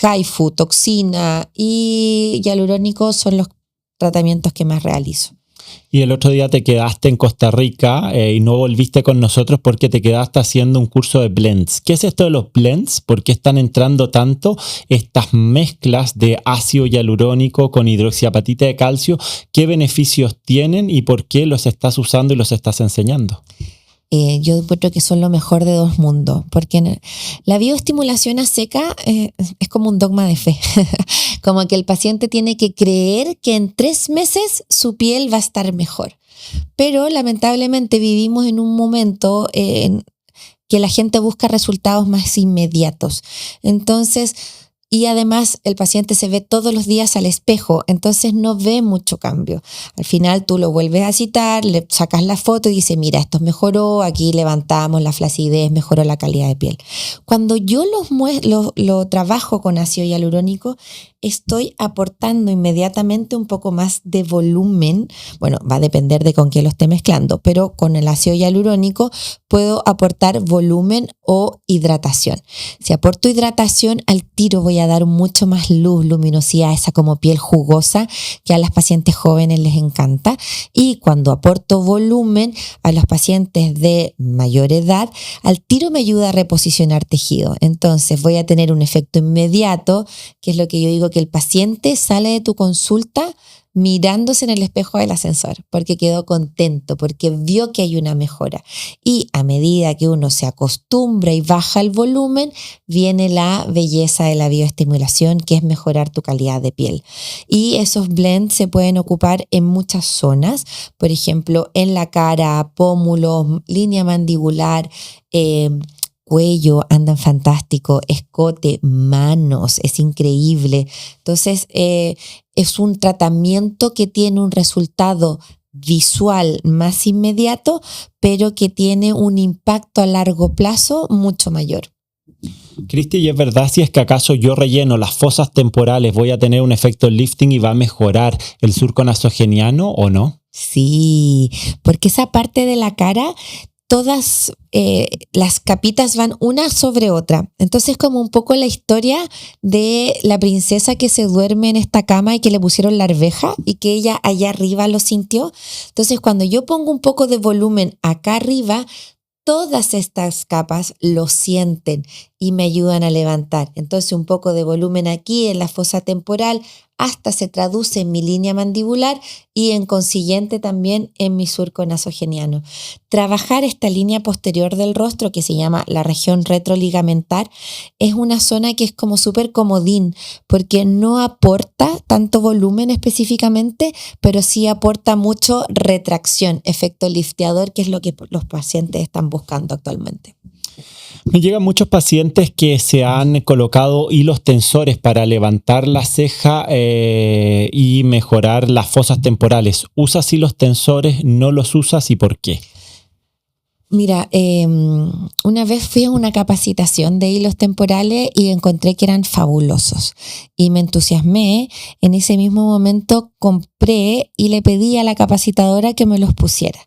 HIFU, toxina y hialurónico son los tratamientos que más realizo. Y el otro día te quedaste en Costa Rica y no volviste con nosotros porque te quedaste haciendo un curso de blends. ¿Qué es esto de los blends? ¿Por qué están entrando tanto estas mezclas de ácido hialurónico con hidroxiapatita de calcio? ¿Qué beneficios tienen y por qué los estás usando y los estás enseñando? Yo encuentro que son lo mejor de dos mundos, porque la bioestimulación a seca es como un dogma de fe, como que el paciente tiene que creer que en 3 meses su piel va a estar mejor. Pero lamentablemente vivimos en un momento en que la gente busca resultados más inmediatos. Entonces, y además el paciente se ve todos los días al espejo, entonces no ve mucho cambio. Al final tú lo vuelves a citar, le sacas la foto y dices, mira, esto mejoró, aquí levantamos la flacidez, mejoró la calidad de piel. Cuando yo lo trabajo con ácido hialurónico, estoy aportando inmediatamente un poco más de volumen. Bueno, va a depender de con qué lo esté mezclando, pero con el ácido hialurónico puedo aportar volumen o hidratación. Si aporto hidratación, al tiro voy a dar mucho más luz, luminosidad, esa como piel jugosa que a las pacientes jóvenes les encanta. Y cuando aporto volumen a los pacientes de mayor edad, al tiro me ayuda a reposicionar tejido. Entonces voy a tener un efecto inmediato, que es lo que yo digo, que el paciente sale de tu consulta mirándose en el espejo del ascensor, porque quedó contento, porque vio que hay una mejora. Y a medida que uno se acostumbra y baja el volumen, viene la belleza de la bioestimulación, que es mejorar tu calidad de piel. Y esos blends se pueden ocupar en muchas zonas, por ejemplo, en la cara, pómulos, línea mandibular, cuello, andan fantástico, escote, manos, es increíble. Entonces, es un tratamiento que tiene un resultado visual más inmediato, pero que tiene un impacto a largo plazo mucho mayor. Cristi, ¿y es verdad si es que acaso yo relleno las fosas temporales voy a tener un efecto lifting y va a mejorar el surco nasogeniano o no? Sí, porque esa parte de la cara todas las capitas van una sobre otra. Entonces como un poco la historia de la princesa que se duerme en esta cama y que le pusieron la arveja y que ella allá arriba lo sintió. Entonces cuando yo pongo un poco de volumen acá arriba, todas estas capas lo sienten y me ayudan a levantar. Entonces un poco de volumen aquí en la fosa temporal hasta se traduce en mi línea mandibular y en consiguiente también en mi surco nasogeniano. Trabajar esta línea posterior del rostro que se llama la región retroligamentar es una zona que es como súper comodín porque no aporta tanto volumen específicamente, pero sí aporta mucho retracción, efecto lifteador, que es lo que los pacientes están buscando actualmente. Me llegan muchos pacientes que se han colocado hilos tensores para levantar la ceja y mejorar las fosas temporales. ¿Usas hilos tensores? ¿No los usas y por qué? Mira, una vez fui a una capacitación de hilos temporales y encontré que eran fabulosos y me entusiasmé. En ese mismo momento compré y le pedí a la capacitadora que me los pusiera.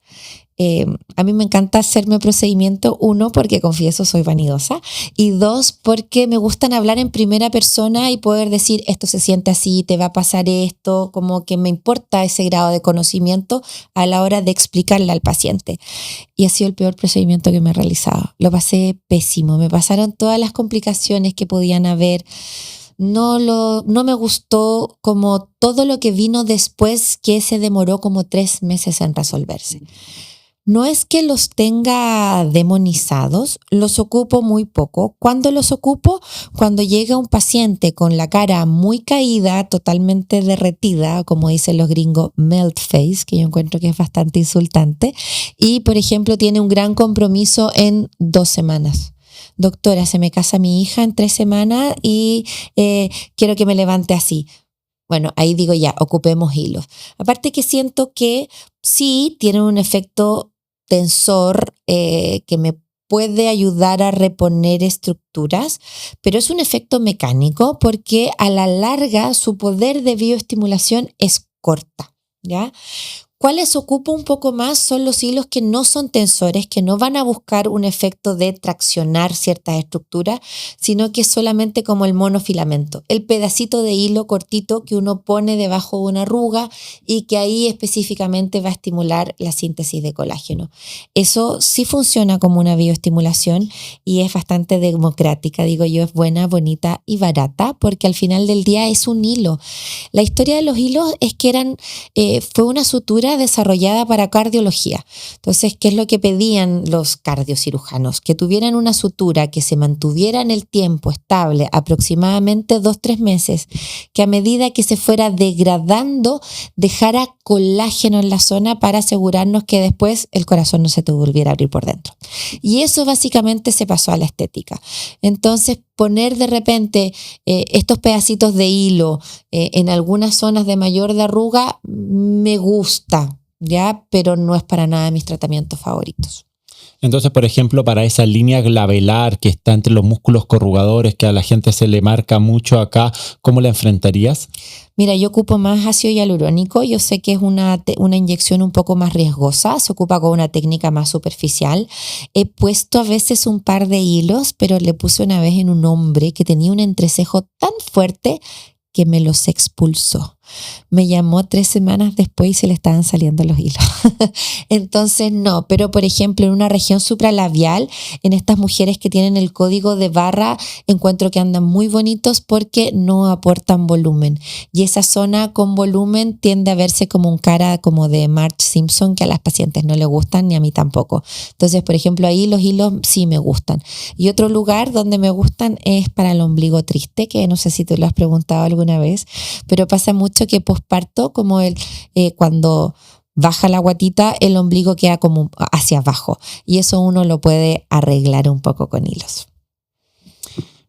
A mí me encanta hacerme procedimiento, uno, porque confieso soy vanidosa, y dos, porque me gustan hablar en primera persona y poder decir esto se siente así, te va a pasar esto, como que me importa ese grado de conocimiento a la hora de explicarle al paciente. Y ha sido el peor procedimiento que me he realizado. Lo pasé pésimo, me pasaron todas las complicaciones que podían haber. No me gustó como todo lo que vino después, que se demoró como 3 meses en resolverse. No es que los tenga demonizados, los ocupo muy poco. ¿Cuándo los ocupo? Cuando llega un paciente con la cara muy caída, totalmente derretida, como dicen los gringos, melt face, que yo encuentro que es bastante insultante, y por ejemplo tiene un gran compromiso en 2 semanas. Doctora, se me casa mi hija en 3 semanas y quiero que me levante así. Bueno, ahí digo ya, ocupemos hilos. Aparte que siento que sí tienen un efecto tensor que me puede ayudar a reponer estructuras, pero es un efecto mecánico porque a la larga su poder de bioestimulación es corta, ¿ya? ¿Cuáles ocupo un poco más? Son los hilos que no son tensores, que no van a buscar un efecto de traccionar ciertas estructuras, sino que es solamente como el monofilamento, el pedacito de hilo cortito que uno pone debajo de una arruga y que ahí específicamente va a estimular la síntesis de colágeno. Eso sí funciona como una bioestimulación y es bastante democrática, digo yo, es buena, bonita y barata, porque al final del día es un hilo. La historia de los hilos es que fue una sutura desarrollada para cardiología. Entonces, ¿qué es lo que pedían los cardiocirujanos? Que tuvieran una sutura que se mantuviera en el tiempo estable, aproximadamente 2-3 meses, que a medida que se fuera degradando, dejara colágeno en la zona para asegurarnos que después el corazón no se te volviera a abrir por dentro. Y eso básicamente se pasó a la estética. Entonces, poner de repente estos pedacitos de hilo en algunas zonas de mayor de arruga me gusta, ¿ya? Pero no es para nada de mis tratamientos favoritos. Entonces, por ejemplo, para esa línea glabelar que está entre los músculos corrugadores, que a la gente se le marca mucho acá, ¿cómo la enfrentarías? Mira, yo ocupo más ácido hialurónico. Yo sé que es una inyección un poco más riesgosa, se ocupa con una técnica más superficial. He puesto a veces un par de hilos, pero le puse una vez en un hombre que tenía un entrecejo tan fuerte que me los expulsó. Me llamó 3 semanas después y se le estaban saliendo los hilos. Entonces no, pero por ejemplo en una región supralabial, en estas mujeres que tienen el código de barra, encuentro que andan muy bonitos porque no aportan volumen. Y esa zona con volumen tiende a verse como un cara como de Marge Simpson, que a las pacientes no les gustan ni a mí tampoco. Entonces, por ejemplo, ahí los hilos sí me gustan. Y otro lugar donde me gustan es para el ombligo triste, que no sé si tú lo has preguntado alguna vez, pero pasa mucho que posparto, como cuando baja la guatita, el ombligo queda como hacia abajo y eso uno lo puede arreglar un poco con hilos.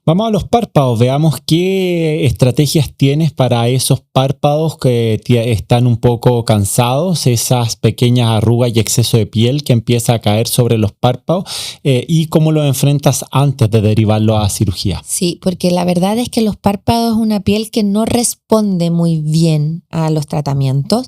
Vamos a los párpados, veamos qué estrategias tienes para esos párpados que están un poco cansados, esas pequeñas arrugas y exceso de piel que empieza a caer sobre los párpados y cómo lo enfrentas antes de derivarlo a cirugía. Sí, porque la verdad es que los párpados es una piel que no responde muy bien a los tratamientos.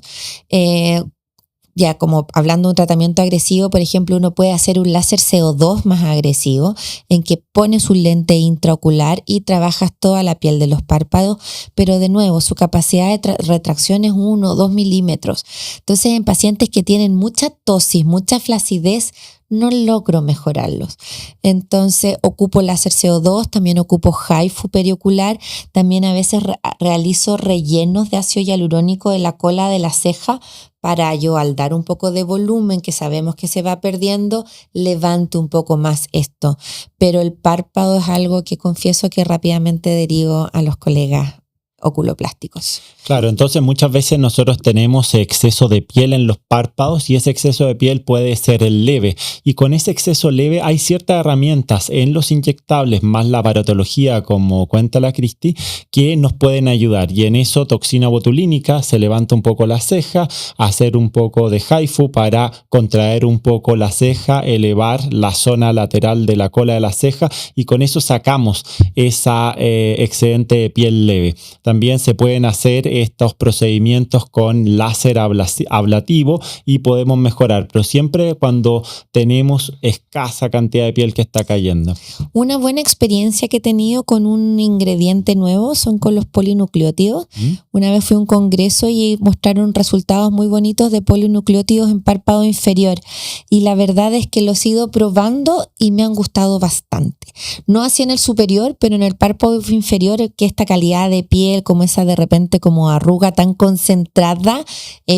Ya como hablando de un tratamiento agresivo, por ejemplo, uno puede hacer un láser CO2 más agresivo en que pones un lente intraocular y trabajas toda la piel de los párpados, pero de nuevo su capacidad de retracción es 1 o 2 milímetros. Entonces en pacientes que tienen mucha tosis, mucha flacidez, no logro mejorarlos. Entonces ocupo láser CO2, también ocupo HIFU periocular, también a veces realizo rellenos de ácido hialurónico de la cola de la ceja para yo al dar un poco de volumen que sabemos que se va perdiendo, levanto un poco más esto. Pero el párpado es algo que confieso que rápidamente derivo a los colegas oculoplásticos. Claro, entonces muchas veces nosotros tenemos exceso de piel en los párpados y ese exceso de piel puede ser leve. Y con ese exceso leve hay ciertas herramientas en los inyectables más la aparatología, como cuenta la Cristi, que nos pueden ayudar. Y en eso toxina botulínica, se levanta un poco la ceja, hacer un poco de HIFU para contraer un poco la ceja, elevar la zona lateral de la cola de la ceja y con eso sacamos esa excedente de piel leve. También se pueden hacer estos procedimientos con láser ablativo y podemos mejorar, pero siempre cuando tenemos escasa cantidad de piel que está cayendo. Una buena experiencia que he tenido con un ingrediente nuevo son con los polinucleótidos. Una vez fui a un congreso y mostraron resultados muy bonitos de polinucleótidos en párpado inferior y la verdad es que los he ido probando y me han gustado bastante. No así en el superior, pero en el párpado inferior, que esta calidad de piel, como esa de repente como arruga tan concentrada,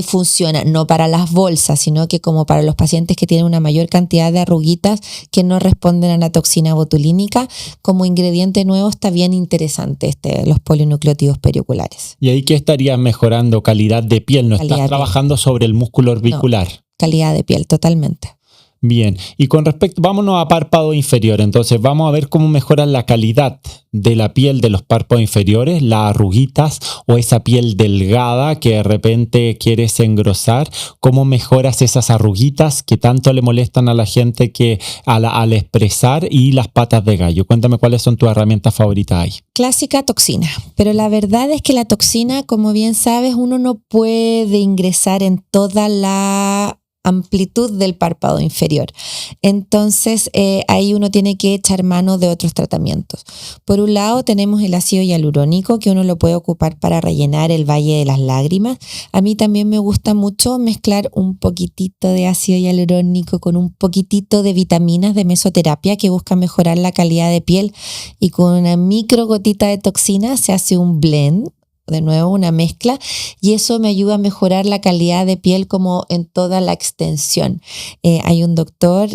funciona. No para las bolsas, sino que como para los pacientes que tienen una mayor cantidad de arruguitas que no responden a la toxina botulínica. Como ingrediente nuevo está bien interesante los polinucleótidos perioculares. ¿Y ahí qué estarías mejorando? Calidad de piel, no estás trabajando sobre el músculo orbicular. No, calidad de piel, totalmente. Bien, y con respecto, vámonos a párpado inferior, entonces vamos a ver cómo mejora la calidad de la piel de los párpados inferiores, las arruguitas o esa piel delgada que de repente quieres engrosar, cómo mejoras esas arruguitas que tanto le molestan a la gente que al expresar y las patas de gallo. Cuéntame cuáles son tus herramientas favoritas ahí. Clásica toxina, pero la verdad es que la toxina, como bien sabes, uno no puede ingresar en toda la amplitud del párpado inferior. Entonces, ahí uno tiene que echar mano de otros tratamientos. Por un lado, tenemos el ácido hialurónico, que uno lo puede ocupar para rellenar el valle de las lágrimas. A mí también me gusta mucho mezclar un poquitito de ácido hialurónico con un poquitito de vitaminas de mesoterapia que buscan mejorar la calidad de piel y con una micro gotita de toxina se hace un blend. De nuevo una mezcla y eso me ayuda a mejorar la calidad de piel como en toda la extensión. Hay un doctor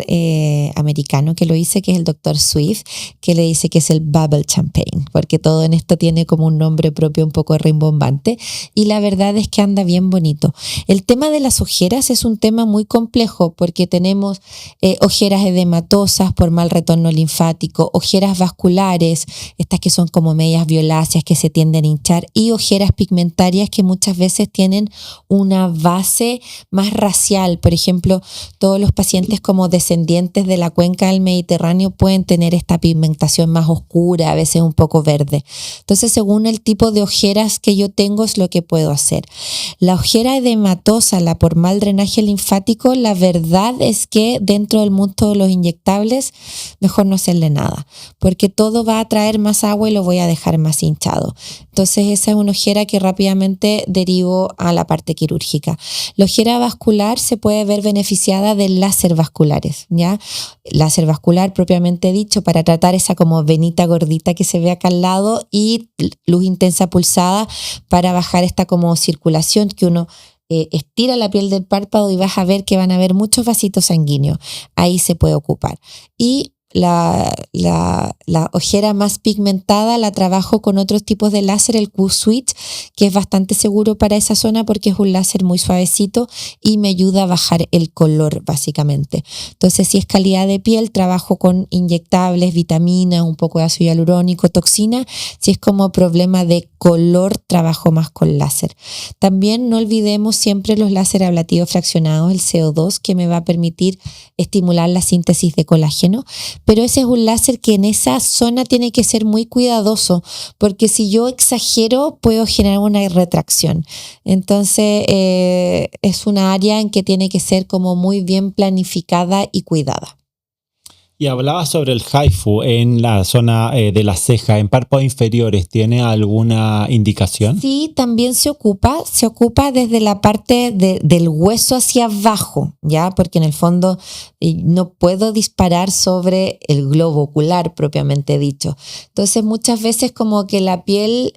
americano que lo dice, que es el doctor Swift, que le dice que es el bubble champagne, porque todo en esto tiene como un nombre propio un poco rimbombante y la verdad es que anda bien bonito. El tema de las ojeras es un tema muy complejo porque tenemos ojeras edematosas por mal retorno linfático, ojeras vasculares, estas que son como medias violáceas que se tienden a hinchar y ojeras pigmentarias que muchas veces tienen una base más racial. Por ejemplo, todos los pacientes como descendientes de la cuenca del Mediterráneo pueden tener esta pigmentación más oscura, a veces un poco verde. Entonces, según el tipo de ojeras que yo tengo es lo que puedo hacer. La ojera edematosa, la por mal drenaje linfático, la verdad es que dentro del mundo de los inyectables, mejor no hacerle nada, porque todo va a traer más agua y lo voy a dejar más hinchado. Entonces, esa es una ojera que rápidamente derivo a la parte quirúrgica. La ojera vascular se puede ver beneficiada de láser vasculares, ¿ya? Láser vascular propiamente dicho para tratar esa como venita gordita que se ve acá al lado y luz intensa pulsada para bajar esta como circulación que uno estira la piel del párpado y vas a ver que van a haber muchos vasitos sanguíneos. Ahí se puede ocupar. Y la ojera más pigmentada la trabajo con otros tipos de láser, el Q-Switch, que es bastante seguro para esa zona porque es un láser muy suavecito y me ayuda a bajar el color básicamente. Entonces, si es calidad de piel, trabajo con inyectables, vitaminas, un poco de ácido hialurónico, toxina. Si es como problema de color, trabajo más con láser. También no olvidemos siempre los láser ablativos fraccionados, el CO2, que me va a permitir estimular la síntesis de colágeno. Pero ese es un láser que en esa zona tiene que ser muy cuidadoso, porque si yo exagero puedo generar una retracción. Entonces es una área en que tiene que ser como muy bien planificada y cuidada. Y hablaba sobre el HIFU en la zona de la ceja, en párpados inferiores. ¿Tiene alguna indicación? Sí, también se ocupa desde la parte del hueso hacia abajo, ¿ya? Porque en el fondo no puedo disparar sobre el globo ocular propiamente dicho. Entonces muchas veces como que la piel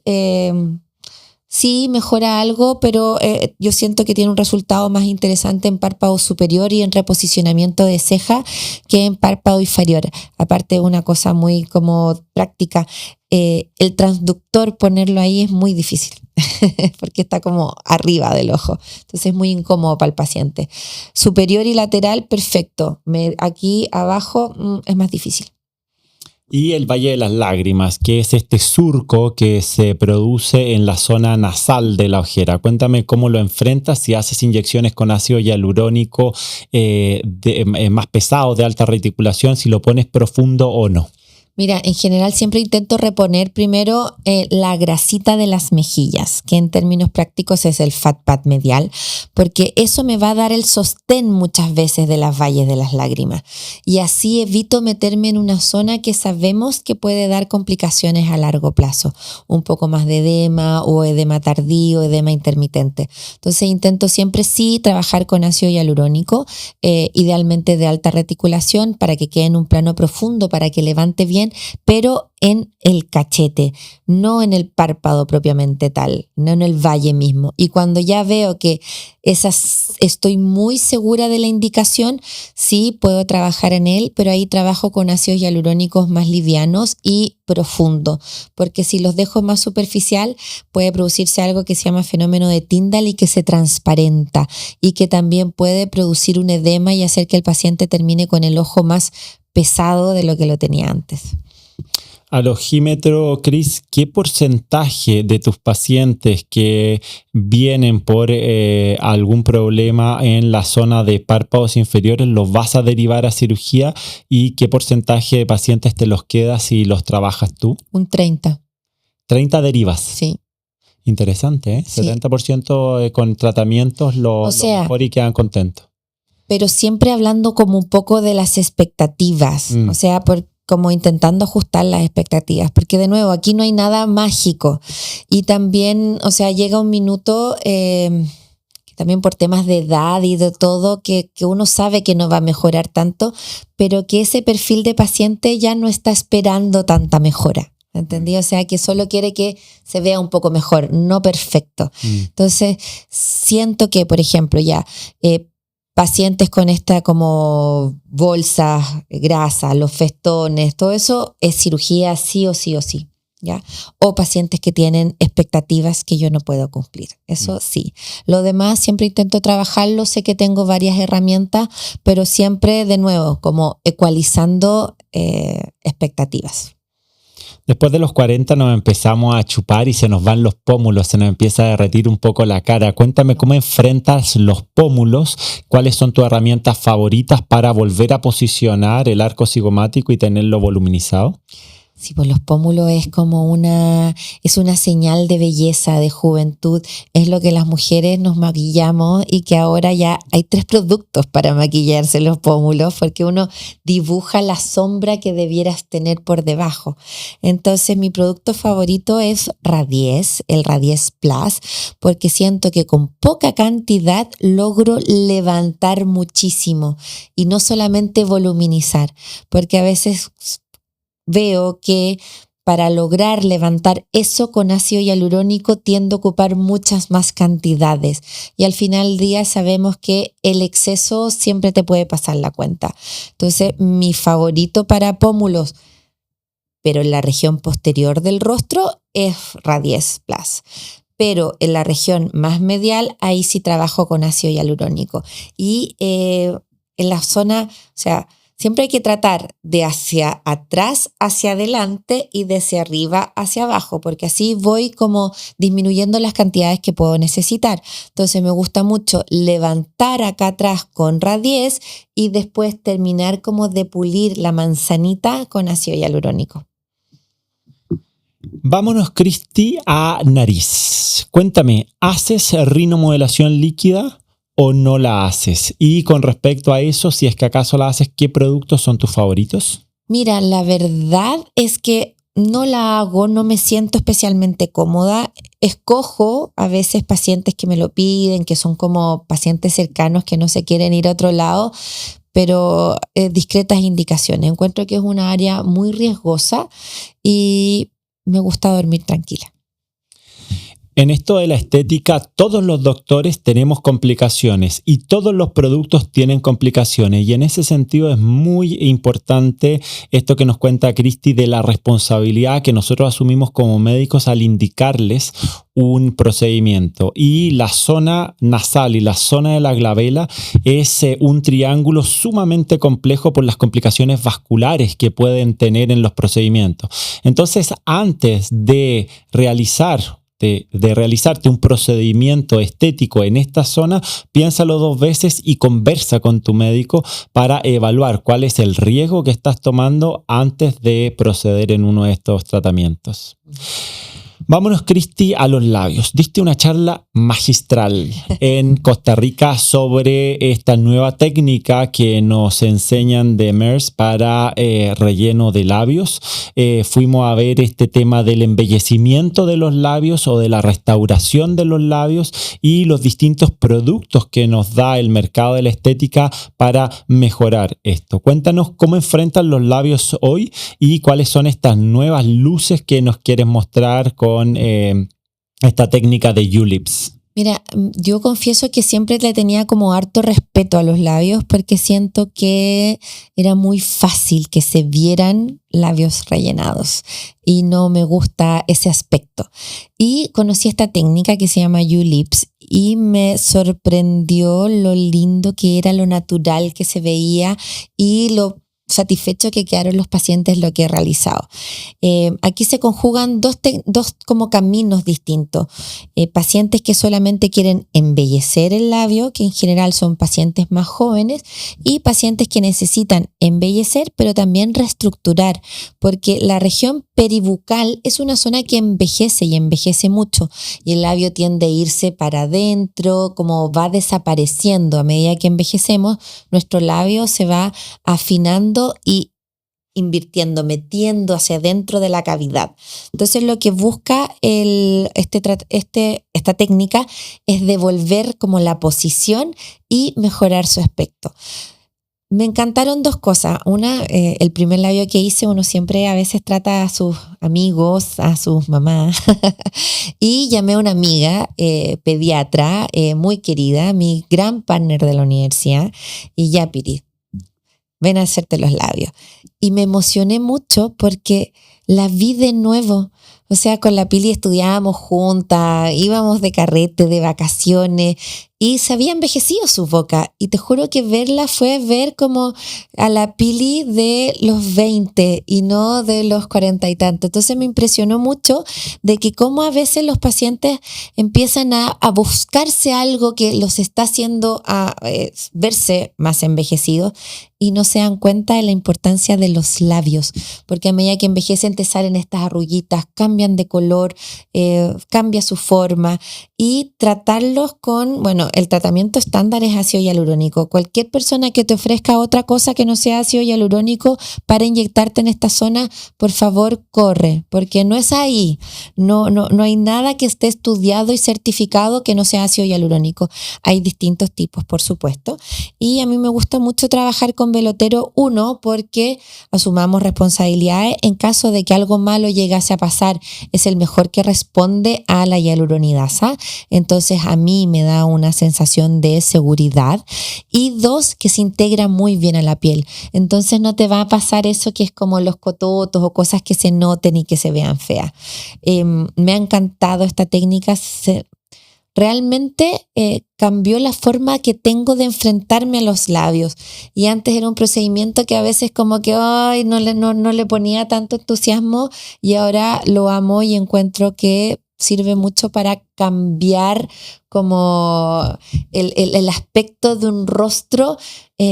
Sí, mejora algo, pero yo siento que tiene un resultado más interesante en párpado superior y en reposicionamiento de ceja que en párpado inferior. Aparte, una cosa muy como práctica, el transductor ponerlo ahí es muy difícil porque está como arriba del ojo. Entonces es muy incómodo para el paciente. Superior y lateral, perfecto. Aquí abajo es más difícil. Y el Valle de las Lágrimas, que es este surco que se produce en la zona nasal de la ojera. Cuéntame cómo lo enfrentas, si haces inyecciones con ácido hialurónico más pesado, de alta reticulación, si lo pones profundo o no. Mira, en general siempre intento reponer primero la grasita de las mejillas, que en términos prácticos es el fat pad medial, porque eso me va a dar el sostén muchas veces de las valles de las lágrimas. Y así evito meterme en una zona que sabemos que puede dar complicaciones a largo plazo, un poco más de edema o edema tardío, edema intermitente. Entonces intento siempre sí trabajar con ácido hialurónico, idealmente de alta reticulación, para que quede en un plano profundo, para que levante bien, pero en el cachete, no en el párpado propiamente tal, no en el valle mismo. Y cuando ya veo que estoy muy segura de la indicación, sí puedo trabajar en él, pero ahí trabajo con ácidos hialurónicos más livianos y profundo, porque si los dejo más superficial puede producirse algo que se llama fenómeno de Tyndall y que se transparenta y que también puede producir un edema y hacer que el paciente termine con el ojo más pesado de lo que lo tenía antes. Al ojímetro, Cris, ¿qué porcentaje de tus pacientes que vienen por algún problema en la zona de párpados inferiores los vas a derivar a cirugía y qué porcentaje de pacientes te los quedas si los trabajas tú? Un 30. 30 derivas. Sí. Interesante, ¿eh? Sí. 70% con tratamientos lo mejor y quedan contentos. Pero siempre hablando como un poco de las expectativas, o sea, como intentando ajustar las expectativas, porque de nuevo, aquí no hay nada mágico. Y también, o sea, llega un minuto, también por temas de edad y de todo, que uno sabe que no va a mejorar tanto, pero que ese perfil de paciente ya no está esperando tanta mejora. ¿Entendí? O sea, que solo quiere que se vea un poco mejor, no perfecto. Entonces, siento que, por ejemplo, ya pacientes con esta como bolsas, grasa, los festones, todo eso es cirugía sí o sí o sí, ¿ya? O pacientes que tienen expectativas que yo no puedo cumplir, eso sí. Lo demás siempre intento trabajarlo, sé que tengo varias herramientas, pero siempre de nuevo como ecualizando expectativas. Después de los 40 nos empezamos a chupar y se nos van los pómulos, se nos empieza a derretir un poco la cara. Cuéntame cómo enfrentas los pómulos, cuáles son tus herramientas favoritas para volver a posicionar el arco cigomático y tenerlo voluminizado. Sí, pues los pómulos es como una señal de belleza, de juventud. Es lo que las mujeres nos maquillamos y que ahora ya hay 3 productos para maquillarse los pómulos porque uno dibuja la sombra que debieras tener por debajo. Entonces mi producto favorito es Radies, el Radies Plus, porque siento que con poca cantidad logro levantar muchísimo y no solamente voluminizar, porque a veces veo que para lograr levantar eso con ácido hialurónico tiendo a ocupar muchas más cantidades y al final del día sabemos que el exceso siempre te puede pasar la cuenta. Entonces mi favorito para pómulos, pero en la región posterior del rostro, es Radies Plus. Pero en la región más medial, ahí sí trabajo con ácido hialurónico. Y en la zona, o sea, siempre hay que tratar de hacia atrás, hacia adelante y de hacia arriba, hacia abajo, porque así voy como disminuyendo las cantidades que puedo necesitar. Entonces me gusta mucho levantar acá atrás con Radies y después terminar como de pulir la manzanita con ácido hialurónico. Vámonos, Cristi, a nariz. Cuéntame, ¿haces rinomodelación líquida o no la haces? Y con respecto a eso, si es que acaso la haces, ¿qué productos son tus favoritos? Mira, la verdad es que no la hago, no me siento especialmente cómoda. Escojo a veces pacientes que me lo piden, que son como pacientes cercanos que no se quieren ir a otro lado, pero discretas indicaciones. Encuentro que es una área muy riesgosa y me gusta dormir tranquila. En esto de la estética, todos los doctores tenemos complicaciones y todos los productos tienen complicaciones. Y en ese sentido es muy importante esto que nos cuenta Cristi de la responsabilidad que nosotros asumimos como médicos al indicarles un procedimiento. Y la zona nasal y la zona de la glabela es un triángulo sumamente complejo por las complicaciones vasculares que pueden tener en los procedimientos. Entonces, antes de realizarte un procedimiento estético en esta zona, piénsalo 2 veces y conversa con tu médico para evaluar cuál es el riesgo que estás tomando antes de proceder en uno de estos tratamientos. Vámonos, Cristi, a los labios. Diste una charla magistral en Costa Rica sobre esta nueva técnica que nos enseñan de Merz para relleno de labios. Fuimos a ver este tema del embellecimiento de los labios o de la restauración de los labios y los distintos productos que nos da el mercado de la estética para mejorar esto. Cuéntanos cómo enfrentan los labios hoy y cuáles son estas nuevas luces que nos quieres mostrar con esta técnica de YouLips. Mira, yo confieso que siempre le tenía como harto respeto a los labios porque siento que era muy fácil que se vieran labios rellenados y no me gusta ese aspecto. Y conocí esta técnica que se llama YouLips y me sorprendió lo lindo que era, lo natural que se veía y lo satisfecho que quedaron los pacientes lo que he realizado. Aquí se conjugan dos como caminos distintos. Pacientes que solamente quieren embellecer el labio, que en general son pacientes más jóvenes, y pacientes que necesitan embellecer, pero también reestructurar, porque la región peribucal es una zona que envejece y envejece mucho, y el labio tiende a irse para adentro, como va desapareciendo a medida que envejecemos, nuestro labio se va afinando y invirtiendo, metiendo hacia adentro de la cavidad. Entonces lo que busca esta técnica es devolver como la posición y mejorar su aspecto. Me encantaron 2 cosas. Una, el primer labio que hice, uno siempre a veces trata a sus amigos, a sus mamás, y llamé a una amiga pediatra muy querida, mi gran partner de la universidad, y ya, Piri, ven a hacerte los labios. Y me emocioné mucho porque la vi de nuevo. O sea, con la Pili estudiábamos juntas, íbamos de carrete, de vacaciones, y se había envejecido su boca. Y te juro que verla fue ver como a la Pili de los 20 y no de los 40 y tanto. Entonces me impresionó mucho de que cómo a veces los pacientes empiezan a buscarse algo que los está haciendo verse más envejecidos y no se dan cuenta de la importancia de los labios, porque a medida que envejecen te salen estas arruguitas, cambian de color, cambia su forma, y tratarlos con, bueno, el tratamiento estándar es ácido hialurónico. Cualquier persona que te ofrezca otra cosa que no sea ácido hialurónico para inyectarte en esta zona, por favor corre, porque no es ahí, no hay nada que esté estudiado y certificado que no sea ácido hialurónico. Hay distintos tipos, por supuesto, y a mí me gusta mucho trabajar con Velotero 1 porque asumamos responsabilidades en caso de que algo malo llegase a pasar. Es el mejor que responde a la hialuronidasa, entonces a mí me da una sensación de seguridad, y 2, que se integra muy bien a la piel, entonces no te va a pasar eso que es como los cototos o cosas que se noten y que se vean feas. Me ha encantado esta técnica. Realmente cambió la forma que tengo de enfrentarme a los labios, y antes era un procedimiento que a veces como que ay, no le ponía tanto entusiasmo, y ahora lo amo y encuentro que sirve mucho para cambiar como el aspecto de un rostro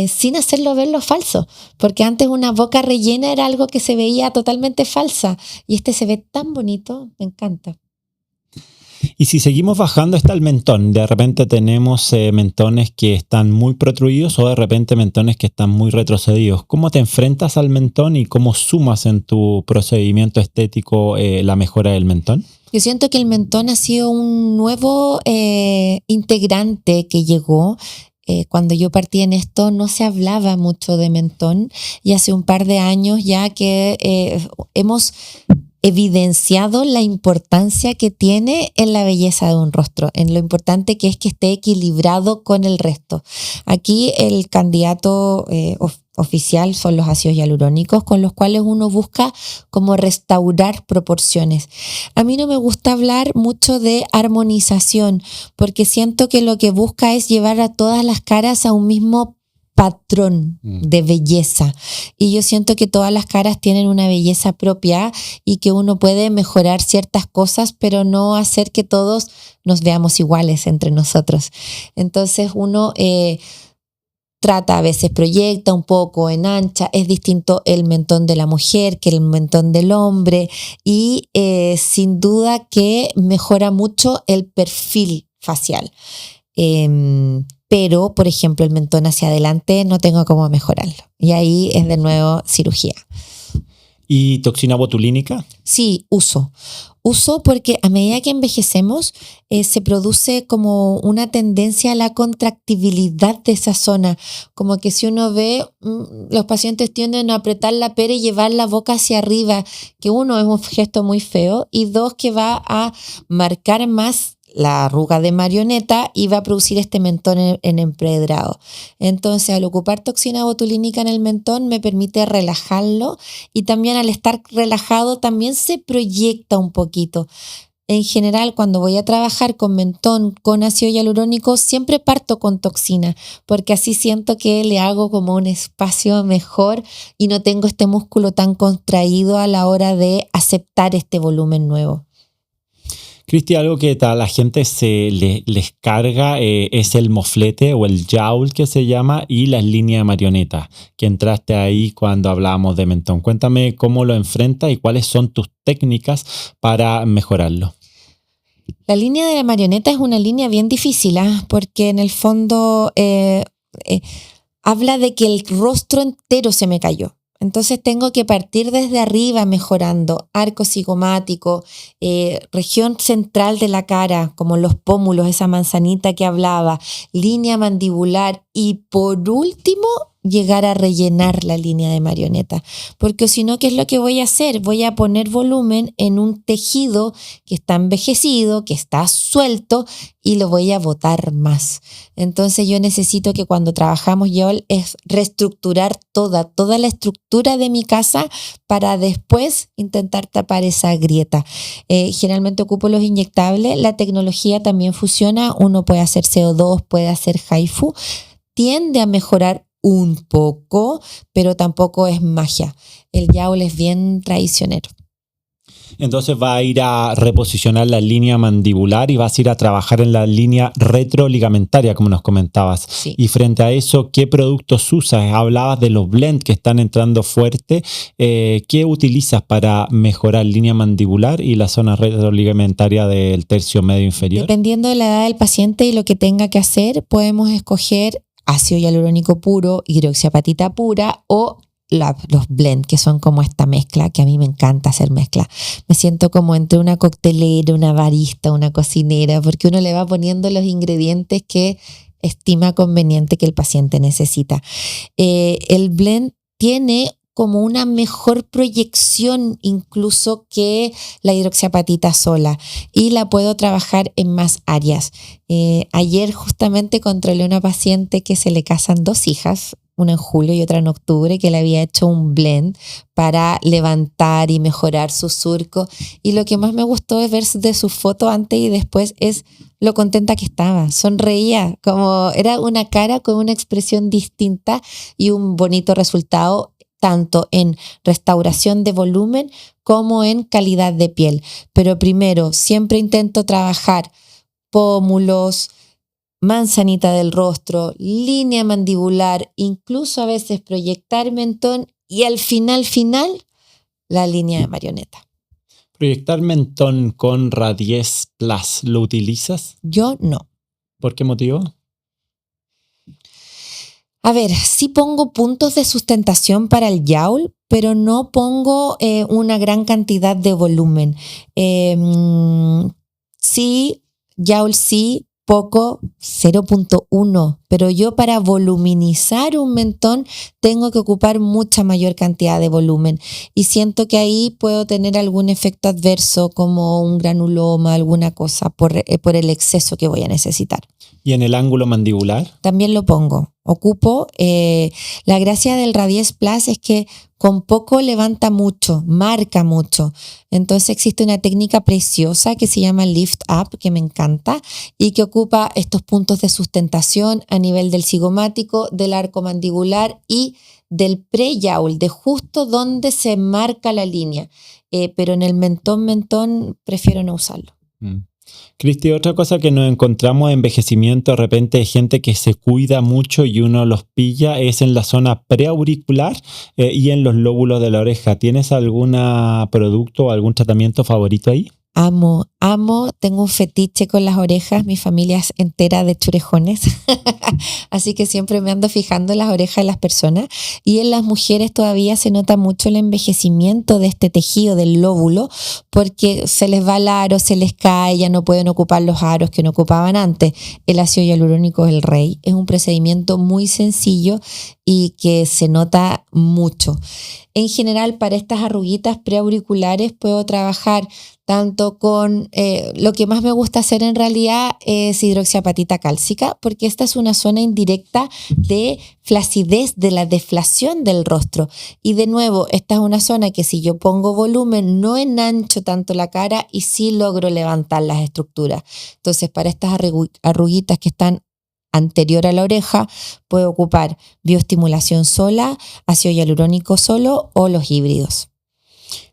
sin hacerlo verlo falso, porque antes una boca rellena era algo que se veía totalmente falsa, y este se ve tan bonito, me encanta. Y si seguimos bajando está el mentón. De repente tenemos mentones que están muy protruidos o de repente mentones que están muy retrocedidos. ¿Cómo te enfrentas al mentón y cómo sumas en tu procedimiento estético la mejora del mentón? Yo siento que el mentón ha sido un nuevo integrante que llegó. Cuando yo partí en esto no se hablaba mucho de mentón, y hace un par de años ya que hemos evidenciado la importancia que tiene en la belleza de un rostro, en lo importante que es que esté equilibrado con el resto. Aquí el candidato oficial son los ácidos hialurónicos, con los cuales uno busca como restaurar proporciones. A mí no me gusta hablar mucho de armonización, porque siento que lo que busca es llevar a todas las caras a un mismo patrón de belleza, y yo siento que todas las caras tienen una belleza propia y que uno puede mejorar ciertas cosas, pero no hacer que todos nos veamos iguales entre nosotros. Entonces uno trata, a veces proyecta un poco, enancha, es distinto el mentón de la mujer que el mentón del hombre, y sin duda que mejora mucho el perfil facial. Pero, por ejemplo, el mentón hacia adelante no tengo cómo mejorarlo. Y ahí es de nuevo cirugía. ¿Y toxina botulínica? Sí, uso porque a medida que envejecemos se produce como una tendencia a la contractibilidad de esa zona. Como que si uno ve, los pacientes tienden a apretar la pera y llevar la boca hacia arriba, que uno es un gesto muy feo, y dos, que va a marcar más la arruga de marioneta y va a producir este mentón en empedrado. Entonces, al ocupar toxina botulínica en el mentón me permite relajarlo, y también al estar relajado también se proyecta un poquito. En general, cuando voy a trabajar con mentón con ácido hialurónico, siempre parto con toxina, porque así siento que le hago como un espacio mejor y no tengo este músculo tan contraído a la hora de aceptar este volumen nuevo. Cristi, algo que a la gente les carga es el moflete o el jowl que se llama, y las líneas de marioneta, que entraste ahí cuando hablábamos de mentón. Cuéntame cómo lo enfrentas y cuáles son tus técnicas para mejorarlo. La línea de la marioneta es una línea bien difícil, porque en el fondo habla de que el rostro entero se me cayó. Entonces tengo que partir desde arriba mejorando arco cigomático, región central de la cara, como los pómulos, esa manzanita que hablaba, línea mandibular, y por último llegar a rellenar la línea de marioneta. Porque si no, ¿qué es lo que voy a hacer? Voy a poner volumen en un tejido que está envejecido, que está suelto, y lo voy a botar más. Entonces yo necesito que cuando trabajamos YOL es reestructurar toda la estructura de mi casa para después intentar tapar esa grieta. Generalmente ocupo los inyectables. La tecnología también funciona. Uno puede hacer CO2, puede hacer HIFU. Tiende a mejorar un poco, pero tampoco es magia. El yaul es bien traicionero. Entonces va a ir a reposicionar la línea mandibular y vas a ir a trabajar en la línea retroligamentaria, como nos comentabas. Sí. Y frente a eso, ¿qué productos usas? Hablabas de los blends que están entrando fuerte. ¿Qué utilizas para mejorar línea mandibular y la zona retroligamentaria del tercio medio inferior? Dependiendo de la edad del paciente y lo que tenga que hacer, podemos escoger ácido hialurónico puro, hidroxiapatita pura o los blend, que son como esta mezcla, que a mí me encanta hacer mezcla. Me siento como entre una coctelera, una barista, una cocinera, porque uno le va poniendo los ingredientes que estima conveniente que el paciente necesita. El blend tiene como una mejor proyección incluso que la hidroxiapatita sola, y la puedo trabajar en más áreas. Ayer justamente controlé a una paciente que se le casan 2 hijas, una en julio y otra en octubre, que le había hecho un blend para levantar y mejorar su surco, y lo que más me gustó es ver de su foto antes y después es lo contenta que estaba, sonreía, como era una cara con una expresión distinta y un bonito resultado, tanto en restauración de volumen como en calidad de piel. Pero primero, siempre intento trabajar pómulos, manzanita del rostro, línea mandibular, incluso a veces proyectar mentón, y al final, la línea de marioneta. ¿Proyectar mentón con Radies Plus lo utilizas? Yo no. ¿Por qué motivo? A ver, sí pongo puntos de sustentación para el yaul, pero no pongo una gran cantidad de volumen. Sí, yaul sí, poco, 0,1, pero yo para voluminizar un mentón tengo que ocupar mucha mayor cantidad de volumen y siento que ahí puedo tener algún efecto adverso como un granuloma, alguna cosa por el exceso que voy a necesitar. ¿Y en el ángulo mandibular? También lo pongo. Ocupo. La gracia del Radiesse Plus es que con poco levanta mucho, marca mucho. Entonces existe una técnica preciosa que se llama Lift Up, que me encanta, y que ocupa estos puntos de sustentación a nivel del cigomático, del arco mandibular y del pre-yawl, de justo donde se marca la línea. Pero en el mentón prefiero no usarlo. Cristi, otra cosa que nos encontramos de envejecimiento de repente de gente que se cuida mucho y uno los pilla es en la zona preauricular y en los lóbulos de la oreja. ¿Tienes algún producto o algún tratamiento favorito ahí? Amo, tengo un fetiche con las orejas, mi familia es entera de churejones, así que siempre me ando fijando en las orejas de las personas y en las mujeres todavía se nota mucho el envejecimiento de este tejido del lóbulo porque se les va el aro, se les cae, ya no pueden ocupar los aros que no ocupaban antes. El ácido hialurónico es el rey, es un procedimiento muy sencillo y que se nota mucho. En general, para estas arruguitas preauriculares puedo trabajar tanto con lo que más me gusta hacer en realidad es hidroxiapatita cálcica, porque esta es una zona indirecta de flacidez, de la deflación del rostro. Y de nuevo, esta es una zona que si yo pongo volumen, no enancho tanto la cara y sí logro levantar las estructuras. Entonces, para estas arruguitas que están anterior a la oreja, puedo ocupar bioestimulación sola, ácido hialurónico solo o los híbridos.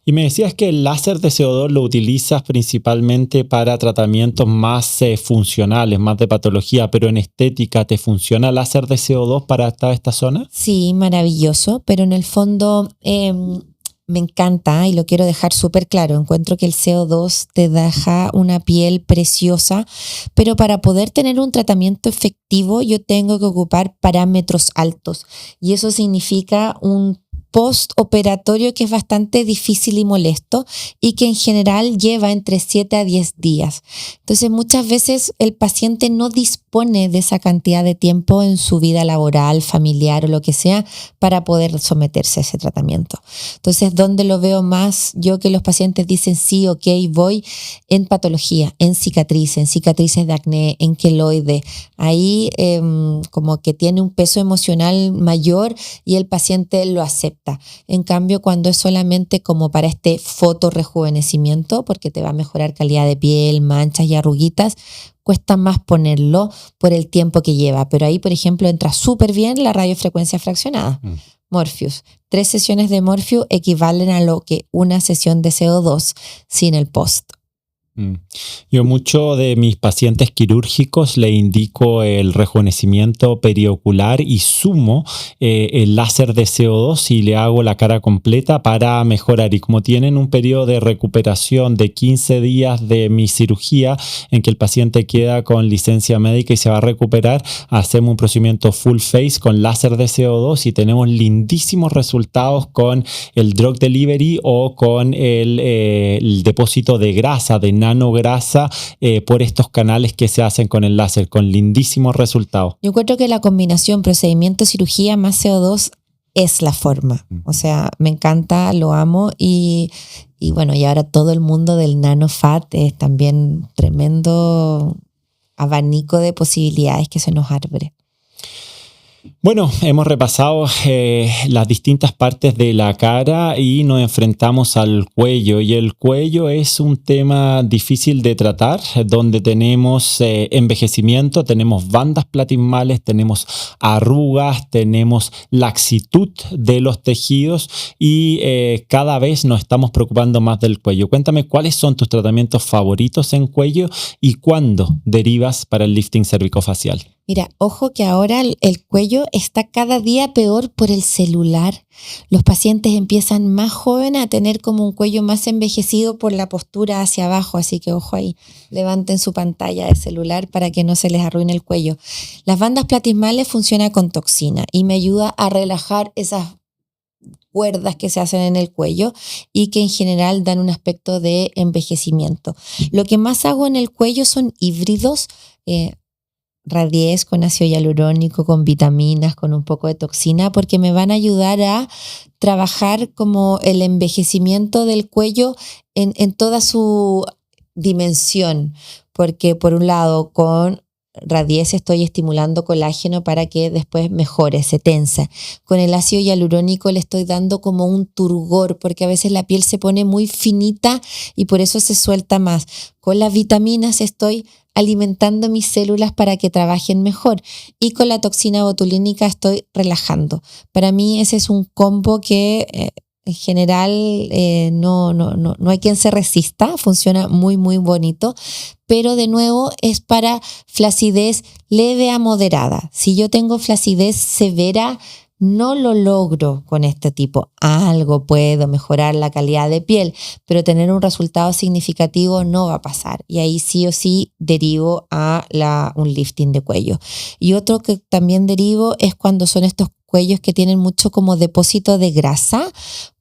Y me decías que el láser de CO2 lo utilizas principalmente para tratamientos más funcionales, más de patología, pero en estética, ¿te funciona el láser de CO2 para esta zona? Sí, maravilloso, pero en el fondo me encanta y lo quiero dejar súper claro. Encuentro que el CO2 te deja una piel preciosa, pero para poder tener un tratamiento efectivo yo tengo que ocupar parámetros altos y eso significa un postoperatorio que es bastante difícil y molesto y que en general lleva entre 7 a 10 días. Entonces muchas veces el paciente no dispone de esa cantidad de tiempo en su vida laboral, familiar o lo que sea para poder someterse a ese tratamiento. Entonces, ¿dónde lo veo más? Yo que los pacientes dicen sí, ok, voy en patología, en cicatrices de acné, en queloide. Ahí como que tiene un peso emocional mayor y el paciente lo acepta. En cambio, cuando es solamente como para este fotorrejuvenecimiento, porque te va a mejorar calidad de piel, manchas y arruguitas, cuesta más ponerlo por el tiempo que lleva. Pero ahí, por ejemplo, entra súper bien la radiofrecuencia fraccionada. Morpheus. 3 sesiones de Morpheus equivalen a lo que una sesión de CO2 sin el post. Yo mucho de mis pacientes quirúrgicos le indico el rejuvenecimiento periocular y sumo el láser de CO2 y le hago la cara completa para mejorar. Y como tienen un periodo de recuperación de 15 días de mi cirugía en que el paciente queda con licencia médica y se va a recuperar, hacemos un procedimiento full face con láser de CO2 y tenemos lindísimos resultados con el drug delivery o con el depósito de grasa, de nanograsa por estos canales que se hacen con el láser, con lindísimos resultados. Yo encuentro que la combinación procedimiento-cirugía más CO2 es la forma. O sea, me encanta, lo amo y bueno, y ahora todo el mundo del nanofat es también tremendo abanico de posibilidades que se nos abre. Bueno, hemos repasado las distintas partes de la cara y nos enfrentamos al cuello. Y el cuello es un tema difícil de tratar, donde tenemos envejecimiento, tenemos bandas platismales, tenemos arrugas, tenemos laxitud de los tejidos y cada vez nos estamos preocupando más del cuello. Cuéntame cuáles son tus tratamientos favoritos en cuello y cuándo derivas para el lifting cervicofacial. Mira, ojo que ahora el cuello está cada día peor por el celular. Los pacientes empiezan más jóvenes a tener como un cuello más envejecido por la postura hacia abajo, así que ojo ahí, levanten su pantalla de celular para que no se les arruine el cuello. Las bandas platismales funcionan con toxina y me ayuda a relajar esas cuerdas que se hacen en el cuello y que en general dan un aspecto de envejecimiento. Lo que más hago en el cuello son híbridos. Radies con ácido hialurónico, con vitaminas, con un poco de toxina, porque me van a ayudar a trabajar como el envejecimiento del cuello en toda su dimensión, porque por un lado con Radies estoy estimulando colágeno para que después mejore, se tensa. Con el ácido hialurónico le estoy dando como un turgor, porque a veces la piel se pone muy finita y por eso se suelta más. Con las vitaminas estoy alimentando mis células para que trabajen mejor y con la toxina botulínica estoy relajando. Para mí ese es un combo que en general no hay quien se resista, funciona muy muy bonito, pero de nuevo es para flacidez leve a moderada. Si yo tengo flacidez severa, no lo logro con este tipo. Algo puedo mejorar la calidad de piel, pero tener un resultado significativo no va a pasar. Y ahí sí o sí derivo a un lifting de cuello. Y otro que también derivo es cuando son estos cuellos que tienen mucho como depósito de grasa,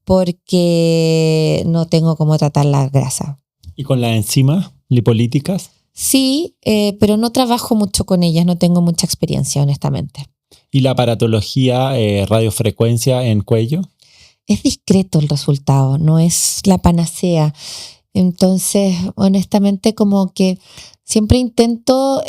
porque no tengo cómo tratar la grasa. ¿Y con las enzimas lipolíticas? Sí, pero no trabajo mucho con ellas, no tengo mucha experiencia, honestamente. ¿Y la aparatología, radiofrecuencia en cuello? Es discreto el resultado, no es la panacea. Entonces, honestamente, como que siempre intento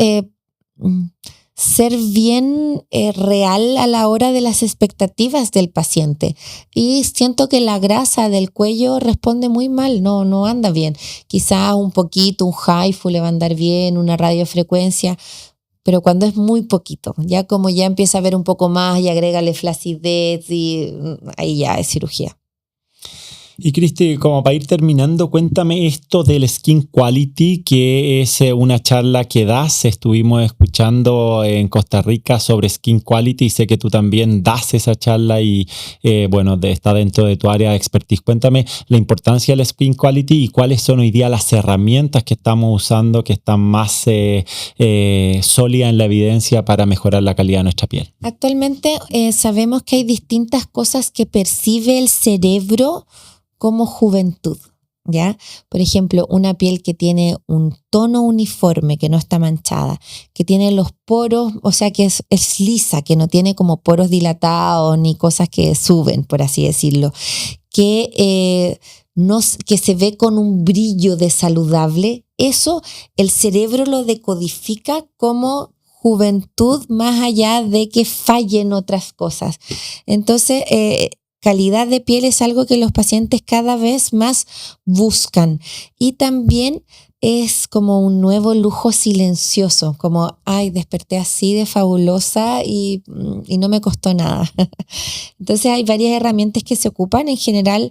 ser bien real a la hora de las expectativas del paciente. Y siento que la grasa del cuello responde muy mal, no anda bien. Quizá un poquito, un HIFU le va a andar bien, una radiofrecuencia, pero cuando es muy poquito, ya como ya empieza a ver un poco más y agrégale flacidez y ahí ya es cirugía. Y Cristi, como para ir terminando, cuéntame esto del Skin Quality, que es una charla que das. Estuvimos escuchando en Costa Rica sobre Skin Quality y sé que tú también das esa charla y está dentro de tu área de expertise. Cuéntame la importancia del Skin Quality y cuáles son hoy día las herramientas que estamos usando que están más sólidas en la evidencia para mejorar la calidad de nuestra piel. Actualmente sabemos que hay distintas cosas que percibe el cerebro como juventud, ¿ya? Por ejemplo, una piel que tiene un tono uniforme, que no está manchada, que tiene los poros, o sea, que es lisa, que no tiene como poros dilatados ni cosas que suben, por así decirlo, que se ve con un brillo de saludable, eso el cerebro lo decodifica como juventud más allá de que fallen otras cosas. Entonces, calidad de piel es algo que los pacientes cada vez más buscan y también es como un nuevo lujo silencioso, como, ay, desperté así de fabulosa y no me costó nada. Entonces hay varias herramientas que se ocupan, en general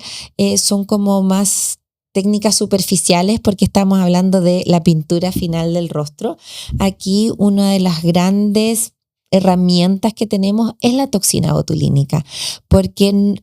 son como más técnicas superficiales porque estamos hablando de la pintura final del rostro. Aquí una de las grandes herramientas que tenemos es la toxina botulínica, porque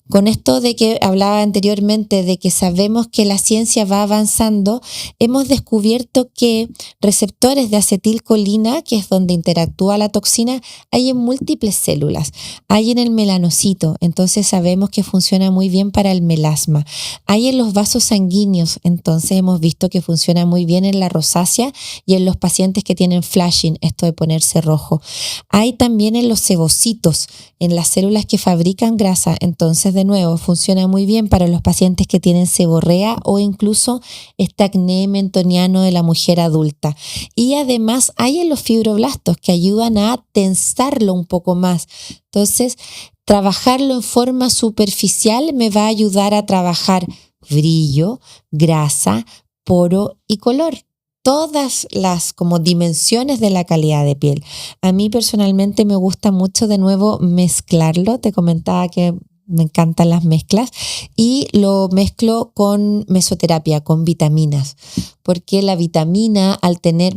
con esto de que hablaba anteriormente de que sabemos que la ciencia va avanzando, hemos descubierto que receptores de acetilcolina, que es donde interactúa la toxina, hay en múltiples células. Hay en el melanocito, entonces sabemos que funciona muy bien para el melasma. Hay en los vasos sanguíneos, entonces hemos visto que funciona muy bien en la rosácea y en los pacientes que tienen flashing, esto de ponerse rojo. Hay también en los sebocitos, en las células que fabrican grasa, entonces de nuevo funciona muy bien para los pacientes que tienen seborrea o incluso este acné mentoniano de la mujer adulta. Y además hay en los fibroblastos que ayudan a tensarlo un poco más. Entonces, trabajarlo en forma superficial me va a ayudar a trabajar brillo, grasa, poro y color. Todas las como dimensiones de la calidad de piel. A mí personalmente me gusta mucho de nuevo mezclarlo. Te comentaba que me encantan las mezclas y lo mezclo con mesoterapia, con vitaminas, porque la vitamina al tener,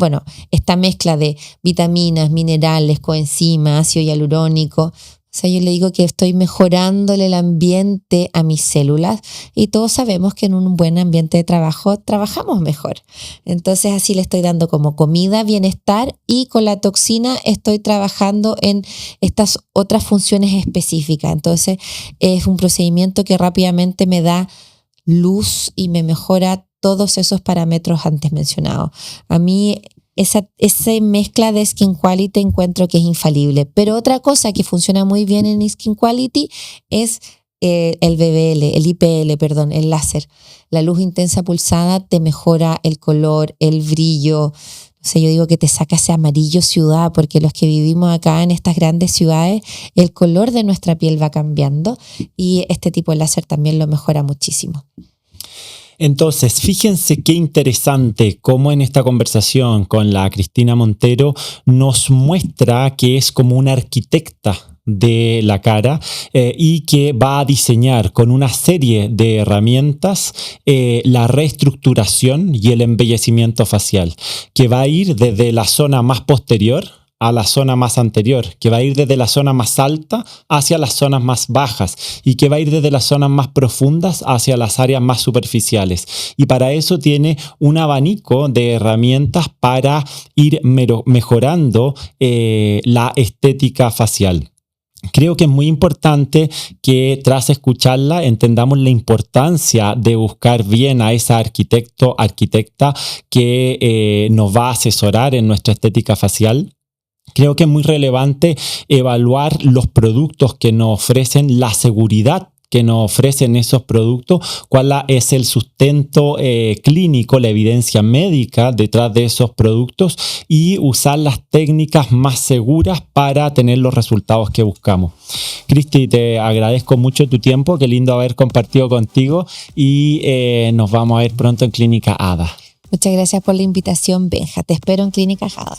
esta mezcla de vitaminas, minerales, coenzimas, ácido hialurónico, o sea, yo le digo que estoy mejorándole el ambiente a mis células y todos sabemos que en un buen ambiente de trabajo trabajamos mejor. Entonces así le estoy dando como comida, bienestar y con la toxina estoy trabajando en estas otras funciones específicas. Entonces es un procedimiento que rápidamente me da luz y me mejora todos esos parámetros antes mencionados. A mí esa mezcla de Skin Quality encuentro que es infalible. Pero otra cosa que funciona muy bien en Skin Quality es el BBL, el IPL, perdón, el láser. La luz intensa pulsada te mejora el color, el brillo. O sea, yo digo que te saca ese amarillo ciudad, porque los que vivimos acá en estas grandes ciudades, el color de nuestra piel va cambiando y este tipo de láser también lo mejora muchísimo. Entonces, fíjense qué interesante cómo en esta conversación con la Cristina Montero nos muestra que es como una arquitecta de la cara y que va a diseñar con una serie de herramientas la reestructuración y el embellecimiento facial, que va a ir desde la zona más posterior a la zona más anterior, que va a ir desde la zona más alta hacia las zonas más bajas y que va a ir desde las zonas más profundas hacia las áreas más superficiales. Y para eso tiene un abanico de herramientas para ir mejorando la estética facial. Creo que es muy importante que tras escucharla entendamos la importancia de buscar bien a esa arquitecta que nos va a asesorar en nuestra estética facial. Creo que es muy relevante evaluar los productos que nos ofrecen, la seguridad que nos ofrecen esos productos, cuál es el sustento clínico, la evidencia médica detrás de esos productos y usar las técnicas más seguras para tener los resultados que buscamos. Cristi, te agradezco mucho tu tiempo, qué lindo haber compartido contigo y nos vamos a ver pronto en Clínica Hada. Muchas gracias por la invitación, Benja. Te espero en Clínica Hada.